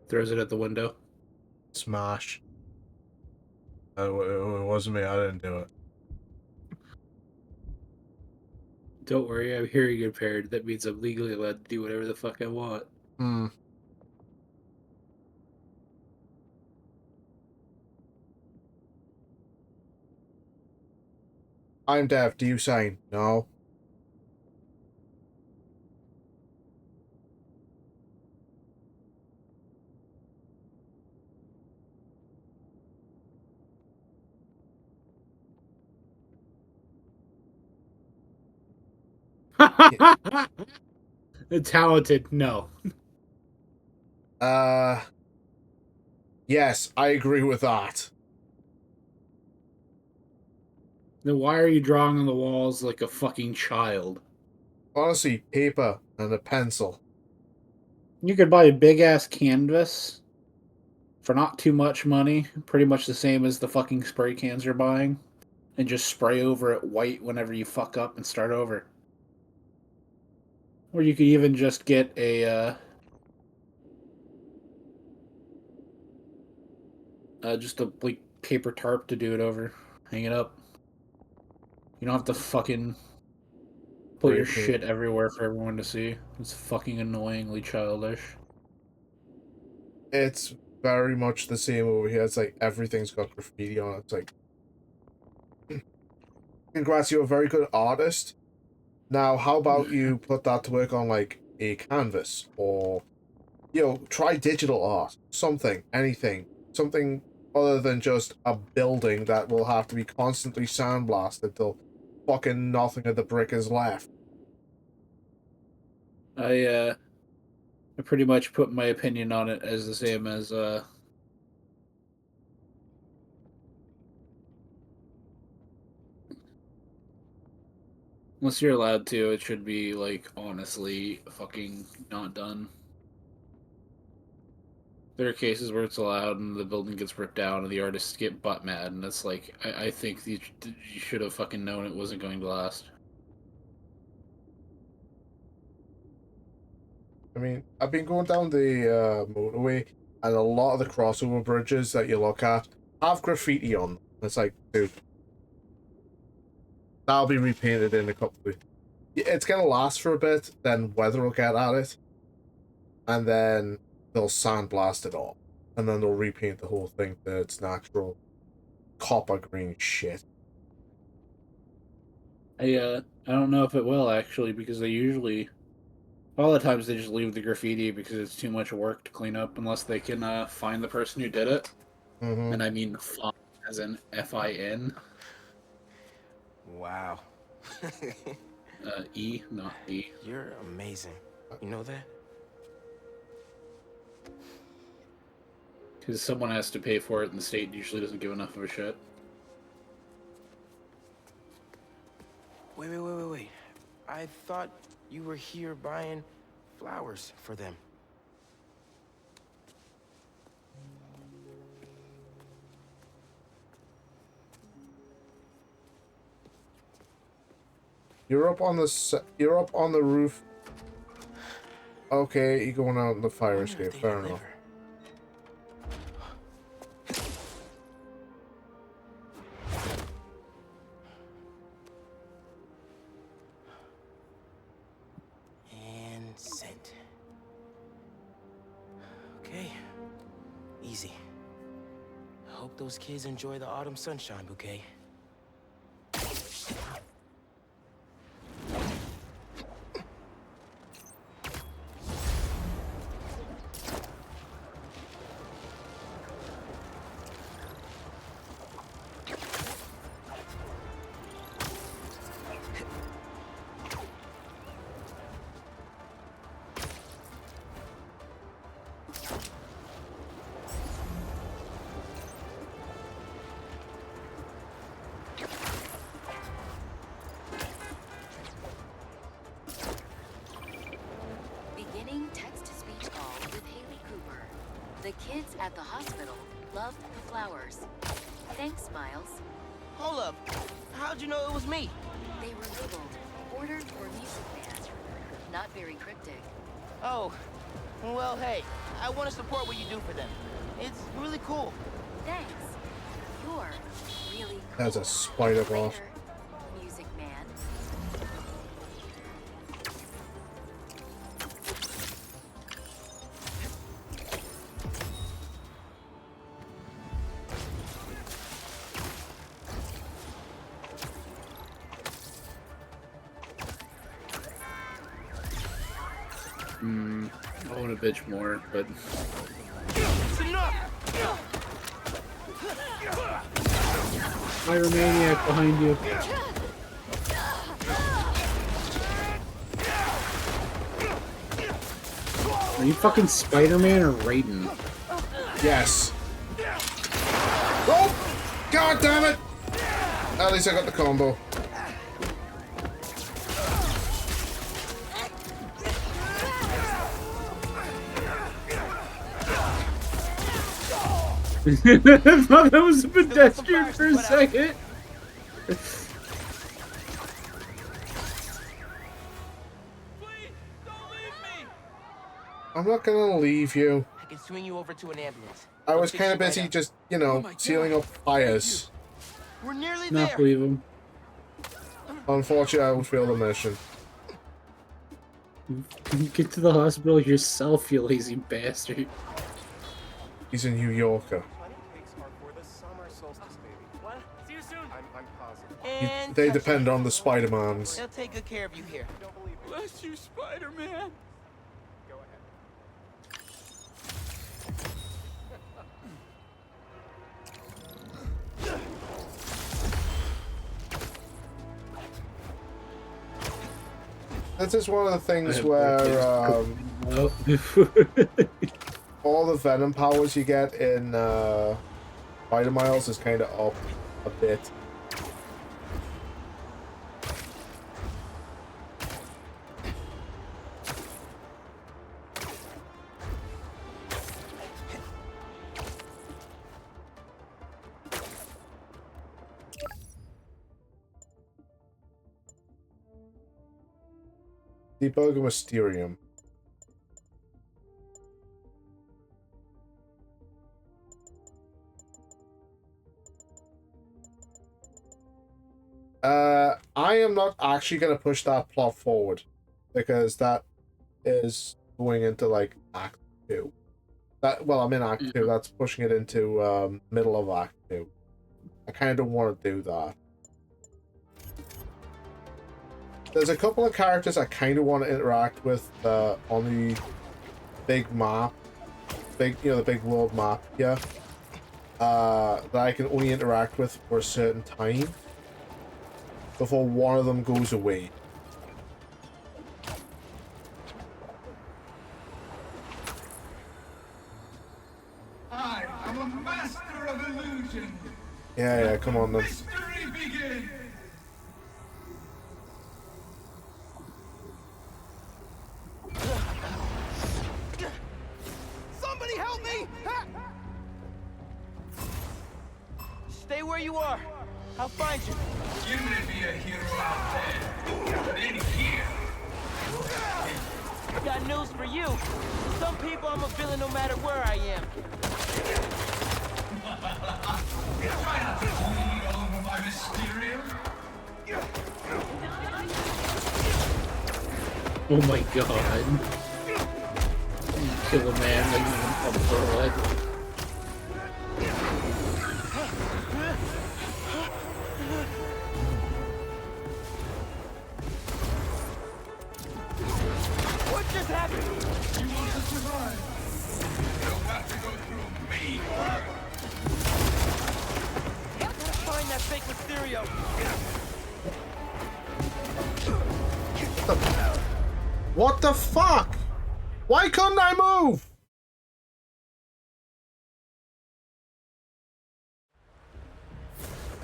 Throws it at the window. Smash. It wasn't me. I didn't do it. Don't worry, I'm hearing impaired. That means I'm legally allowed to do whatever the fuck I want. Hmm. I'm deaf. Do you sign? No. Talented, no. Yes, I agree with that. Then why are you drawing on the walls like a fucking child? Honestly, paper and a pencil. You could buy a big-ass canvas for not too much money. Pretty much the same as the fucking spray cans you're buying. and just spray over it white whenever you fuck up and start over. Or you could even just get a just a like paper tarp to do it over. Hang it up. You don't have to fucking put your shit everywhere for everyone to see. It's fucking annoyingly childish. It's very much the same over here. It's like everything's got graffiti on it. It's like, congrats, you're a very good artist. Now, how about you put that to work on like a canvas, or try digital art, something, anything, something other than just a building that will have to be constantly sandblasted till fucking nothing of the brick is left. I pretty much put my opinion on it as the same as unless you're allowed to, it should be like honestly fucking not done. There are cases where it's allowed and the building gets ripped down and the artists get butt mad, and it's like I think you should have fucking known it wasn't going to last. I mean, I've been going down the motorway, and a lot of the crossover bridges that you look at have graffiti on them. It's like, dude, that'll be repainted in a couple of... It's gonna last for a bit, then weather will get at it, and then they'll sandblast it off, and then they'll repaint the whole thing to its natural copper green shit. I don't know if it will, actually, because they usually... A lot of times they just leave the graffiti because it's too much work to clean up unless they can find the person who did it. Mm-hmm. And I mean find as in F-I-N. Wow. E, not E. You're amazing. You know that? Because someone has to pay for it and the state usually doesn't give enough of a shit. Wait. I thought you were here buying flowers for them. You're up on the roof. Okay, you're going out in the fire escape. Fair enough. And sent. Okay. Easy. I hope those kids enjoy the autumn sunshine, Bouquet. Beginning text-to-speech call with Haley Cooper. The kids at the hospital loved the flowers. Thanks, Miles. Hold up. How'd you know it was me? They were labeled Order for Music Man. Not very cryptic. Oh, well, hey, I want to support what you do for them. It's really cool. Thanks. You're really cool. That's a spider boss. Music Man. I want to bitch more, but... Pyromaniac behind you. Are you fucking Spider-Man or Raiden? Yes. Oh! God damn it! At least I got the combo. I thought that was a pedestrian for a second. I'm not gonna leave you. I can swing you over to an ambulance. I was They'll kind fix of you right busy up. just, you know, sealing up fires. We're nearly Not there. leave him. Unfortunately, I would fail the mission. You get to the hospital yourself, you lazy bastard. He's a New Yorker. See you soon. I'm positive. And They touch depend me. on the Spider-Mans. They'll take good care of you here. Bless you, Spider-Man. This is one of the things where all the Venom powers you get in Spider Miles is kind of up a bit. Debug a Mysterium. I am not actually going to push that plot forward because that is going into like Act 2. Well, I'm in Act 2. That's pushing it into middle of Act 2. I kind of don't want to do that. There's a couple of characters I kind of want to interact with on the big map, the big world map here, that I can only interact with for a certain time before one of them goes away. I am a master of illusion. Yeah, come on then. Mystery begins. Somebody help me! Stay where you are. I'll find you. You may be a hero out there, but in here. I got news for you. To some people, I'm a villain no matter where I am. Try not to bleed all over my Mysterium. Oh my god. You kill a man like you pump blood. What just happened? You want to survive? You'll have to go through me first. Gotta find that fake Mysterio. What the fuck? Why couldn't I move?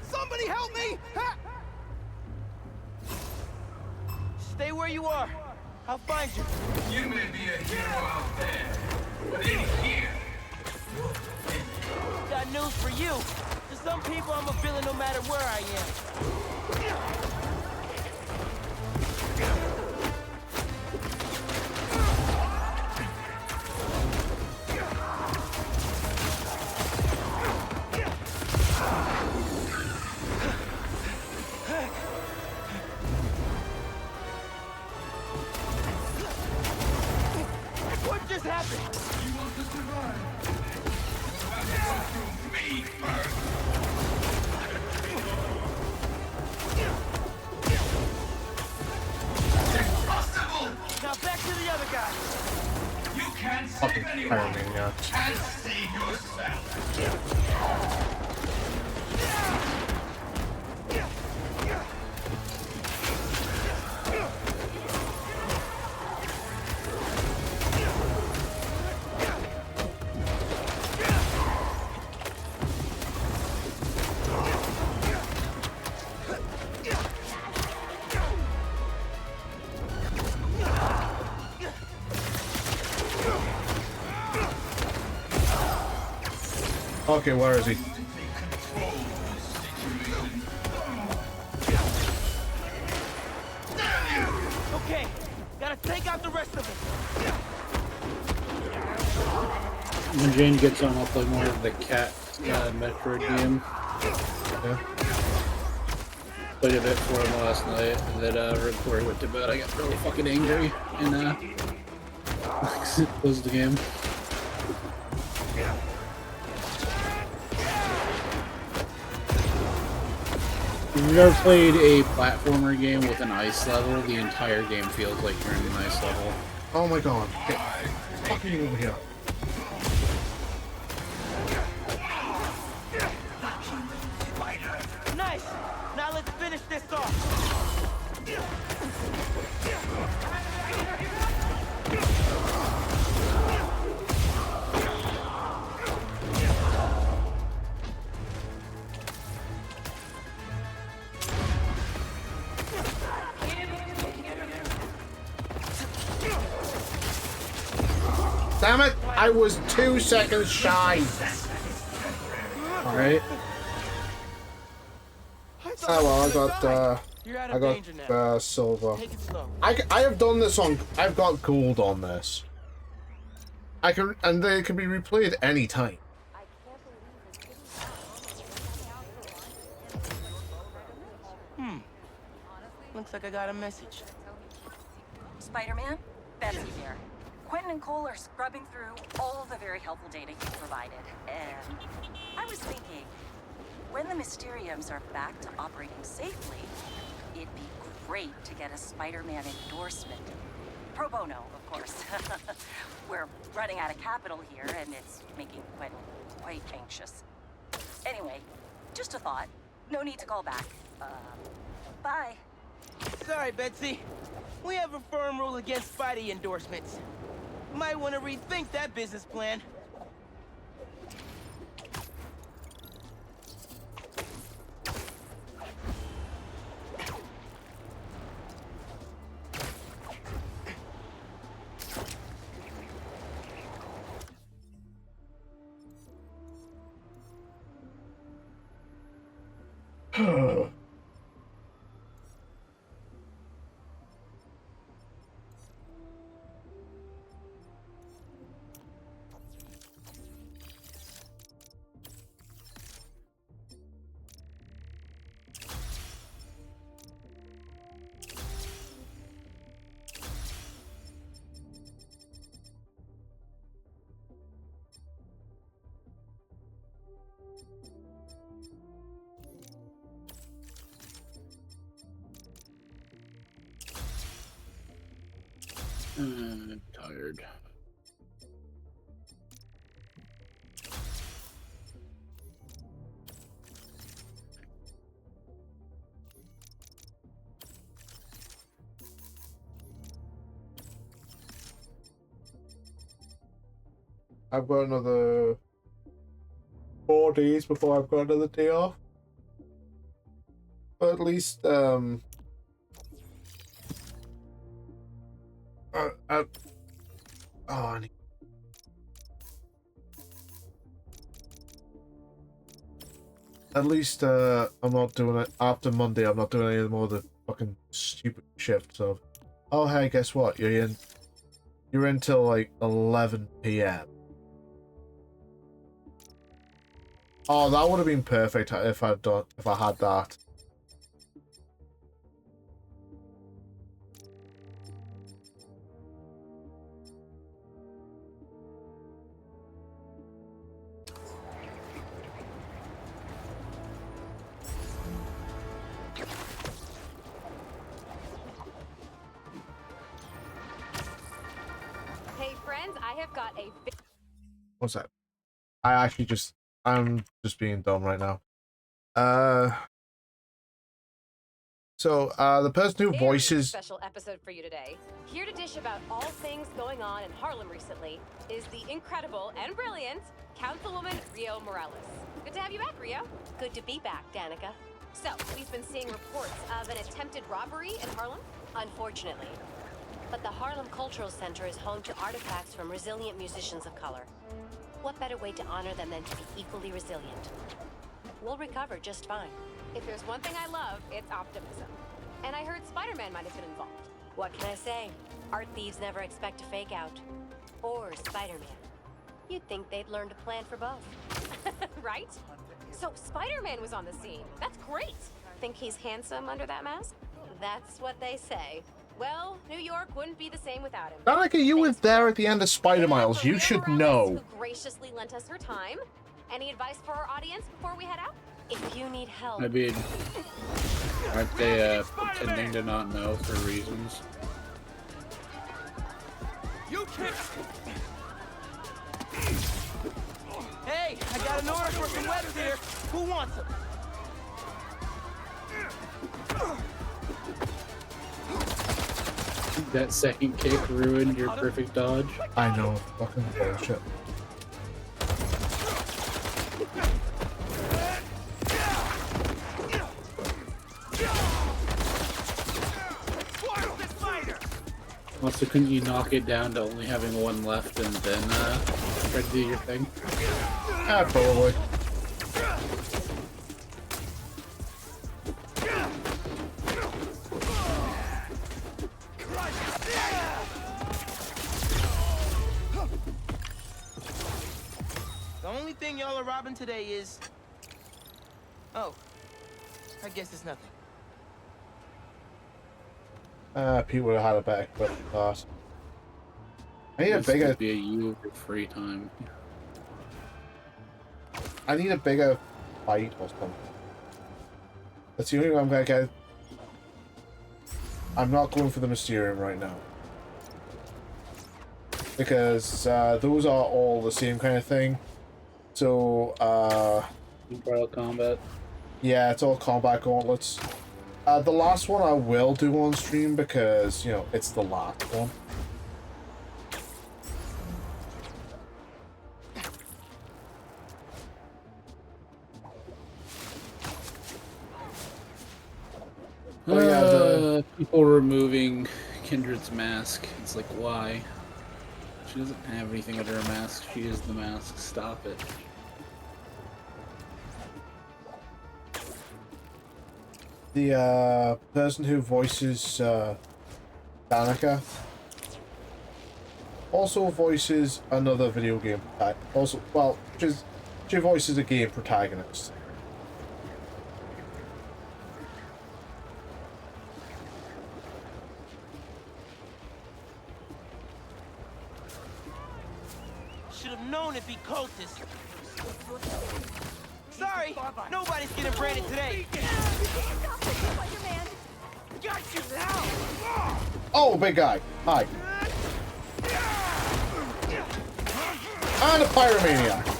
Somebody help me! Stay where you are. I'll find you. You may be a hero out there, but in here. Got news for you. To some people, I'm a villain no matter where I am. What just happened? You want to survive? You'll have to go through me first. Impossible! Now back to the other guy. You can't Fucking save anyone. timing, yeah. Can't save yourself. Okay, where is he? When Jane gets on, I'll play more of the Cat Metroid game. Yeah. Played a bit for him last night, and then right before he went to bed, I got really fucking angry and closed the game. If you've ever played a platformer game with an ice level, the entire game feels like you're in an ice level. Oh my god. Get fucking over here. Nice! Now let's finish this off! Damn it! I was 2 seconds shy. Alright. Oh well, I got silver. I have done this on. I've got gold on this. I can, and they can be replayed any time. Looks like I got a message. Spider-Man, Betsy here. Quentin and Cole are scrubbing through all of the very helpful data you provided, and I was thinking, when the Mysteriums are back to operating safely, it'd be great to get a Spider-Man endorsement. Pro bono, of course. We're running out of capital here, and it's making Quentin quite anxious. Anyway, just a thought. No need to call back. Bye. Sorry, Betsy. We have a firm rule against Spidey endorsements. Might want to rethink that business plan. I'm tired. I've got another 4 days before I've got another day off. But at least, I need... At least, I'm not doing it after Monday. I'm not doing any more of the fucking stupid shifts of, oh hey, guess what? You're in till like 11 PM. Oh, that would have been perfect if I had that. Hey friends, I have got a big... What's that? I'm just being dumb right now. The person who voices... special episode for you today. Here to dish about all things going on in Harlem recently is the incredible and brilliant Councilwoman Rio Morales. Good to have you back, Rio. Good to be back, Danica. So, we've been seeing reports of an attempted robbery in Harlem? Unfortunately. But the Harlem Cultural Center is home to artifacts from resilient musicians of color. What better way to honor them than to be equally resilient? We'll recover just fine. If there's one thing I love, it's optimism. And I heard Spider-Man might have been involved. What can I say? Art thieves never expect to fake out. Or Spider-Man. You'd think they'd learn to plan for both. Right? So Spider-Man was on the scene. That's great. Think he's handsome under that mask? That's what they say. Well, New York wouldn't be the same without him. Danica, you were there at the end of Spider Miles. You should know. Who graciously lent us her time. Any advice for our audience before we head out? If you need help. I mean, aren't they pretending to not know for reasons? You can't. Hey, I got an order for some webs here. Who wants them? That second kick ruined your perfect dodge. I know, fucking bullshit. Also, couldn't you knock it down to only having one left and then try to do your thing? Probably. The only thing y'all are robbing today is... Oh, I guess it's nothing. Pete would have had a better equipment class. I need a This bigger. could be a you with free time. I need a bigger fight or something. That's the only way I'm gonna get. I'm not going for the Mysterium right now. Because those are all the same kind of thing. So, Umbrella combat. yeah, it's all combat gauntlets. The last one I will do on stream because, you know, it's the last one. Oh, yeah, people removing Kindred's mask. It's like, why? She doesn't have anything under her mask. She is the mask. Stop it. The person who voices Danica also voices another video game. She voices a game protagonist. Should have known it'd be cultists. Sorry, nobody's getting branded today. Got you now. Oh, big guy. Hi. And a pyromaniac.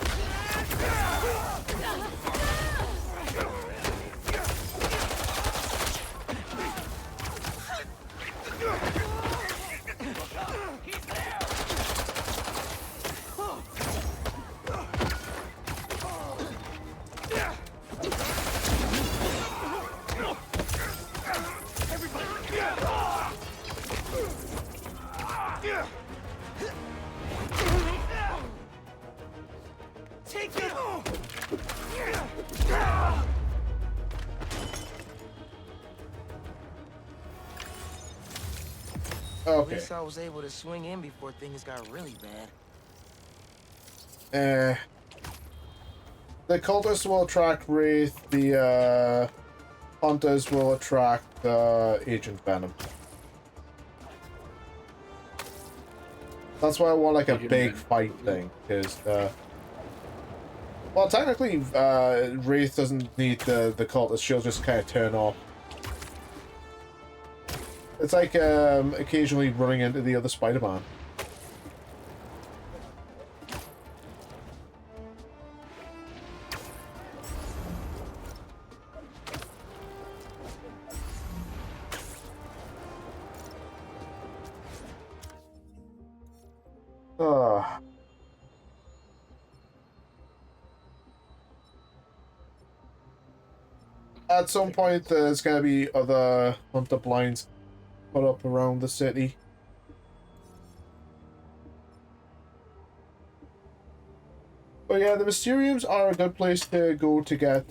Take it. Okay. At least I was able to swing in before things got really bad. The cultists will attract Wraith, the hunters will attract Agent Venom. That's why I want like a big fight thing, because well, technically Wraith doesn't need the cultist, she'll just kind of turn off. It's like occasionally running into the other Spider-Man. At some point, there's going to be other hunter blinds put up around the city. But yeah, the Mysteriums are a good place to go to get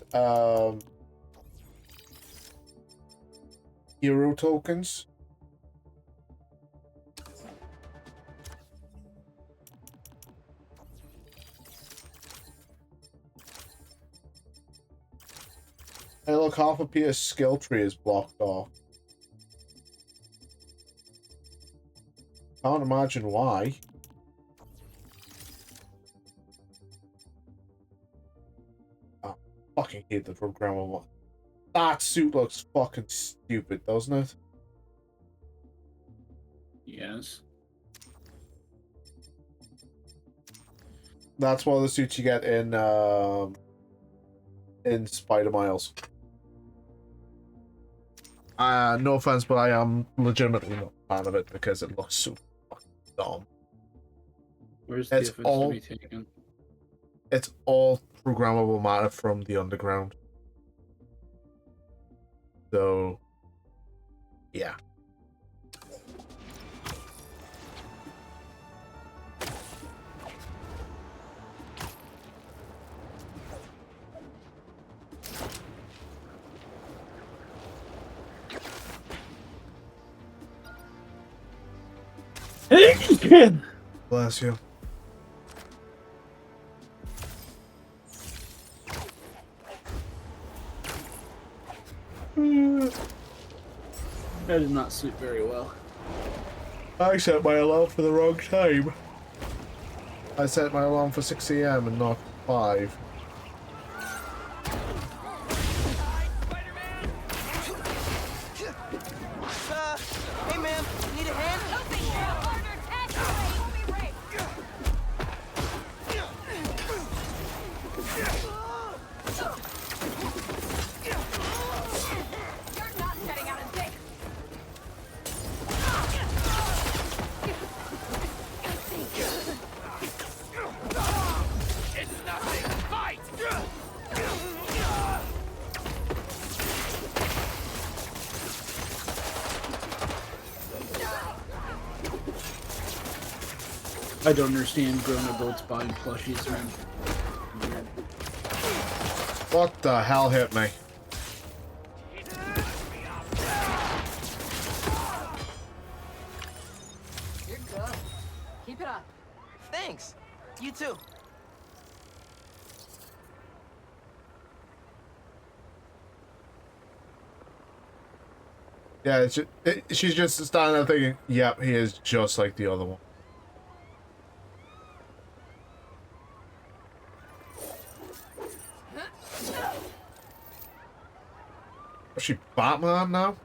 hero tokens. Hey, look, half of Peter's skill tree is blocked off. Can't imagine why. I fucking hate the programmable. That suit looks fucking stupid, doesn't it? Yes. That's one of the suits you get in Spider Miles. No offense, but I am legitimately not a fan of it because it looks so fucking dumb. Where's the difference to be taken? It's all programmable matter from the underground. So, yeah. Bless you. That did not suit very well. I set my alarm for the wrong time. I set my alarm for 6 AM and not 5. Hey man, need a hand? I don't understand grown adults buying plushies, man. Weird. What the hell hit me? You're good. Keep it up. Thanks. You too. Yeah, she's just standing there thinking, yep, he is just like the other one. Is she Batman now?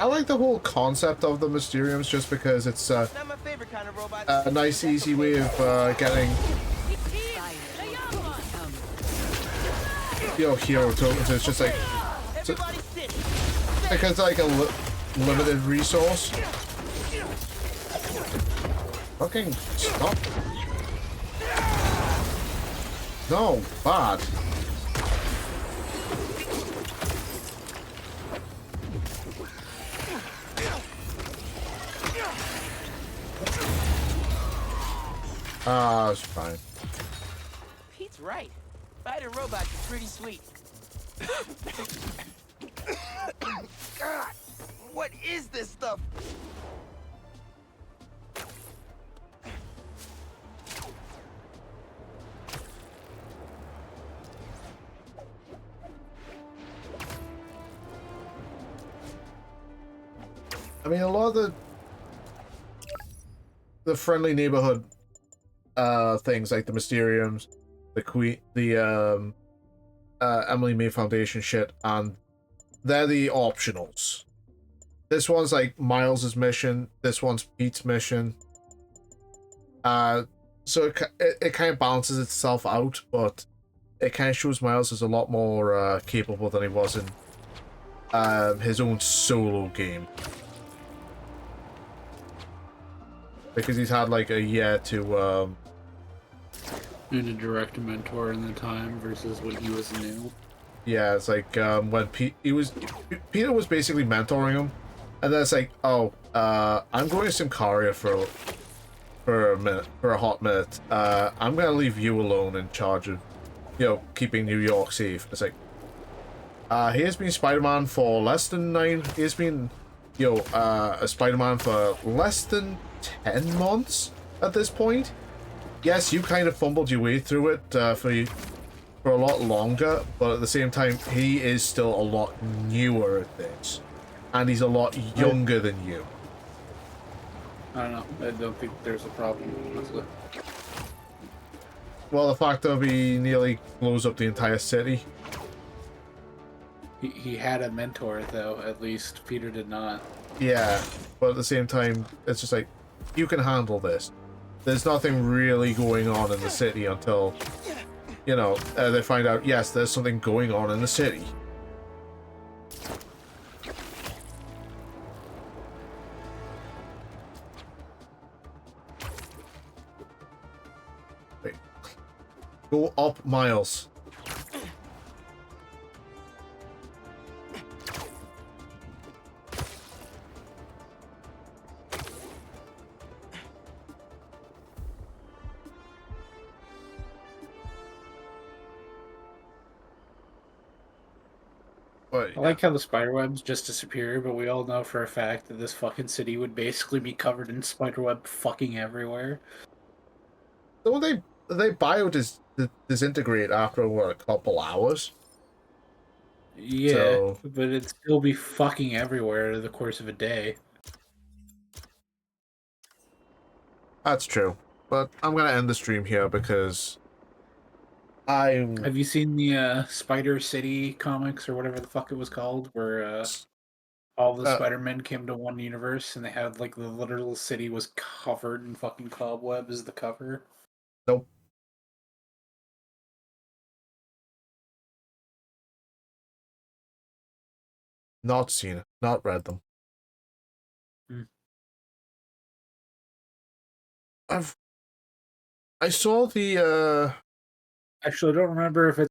I like the whole concept of the Mysteriums just because it's Not my favorite kind of robot. a nice, easy way of getting hero tokens. It's just like because it's like a limited resource. Fucking stop! No, bad. Ah, it's fine. Pete's right. Fighting robots is pretty sweet. God, what is this stuff? I mean, a lot of the friendly neighborhood things like the Mysteriums, the Emily May Foundation shit, and they're the optionals. This one's like Miles's mission. This one's Pete's mission. So it kind of balances itself out, but it kind of shows Miles is a lot more capable than he was in his own solo game. Because he's had like a year to and a direct mentor in the time versus when he was new. Yeah, it's like when Peter was basically mentoring him, and then it's like, oh, I'm going to Symkaria for a minute, for a hot minute. I'm gonna leave you alone in charge of, keeping New York safe. It's like, he has been Spider-Man for less than 9. He has been, a Spider-Man for less than 10 months at this point. Yes, you kind of fumbled your way through it for a lot longer, but at the same time, he is still a lot newer at this, and he's a lot younger than you. I don't know. I don't think there's a problem, honestly. Well, the fact that he nearly blows up the entire city. He had a mentor, though, at least. Peter did not. Yeah, but at the same time, it's just like, you can handle this. There's nothing really going on in the city until, they find out, yes, there's something going on in the city. Wait. Go up, Miles. I like how the spiderwebs just disappear, but we all know for a fact that this fucking city would basically be covered in spiderweb fucking everywhere. So they disintegrate after, what, a couple hours? Yeah, So, but it'd still be fucking everywhere in the course of a day. that's true. But I'm gonna end the stream here because Have you seen the Spider City comics or whatever the fuck it was called, where all the Spider-Men came to one universe and they had like the literal city was covered in fucking cobweb as the cover? Nope. Not seen it. Not read them. I saw the Actually, I don't remember if it's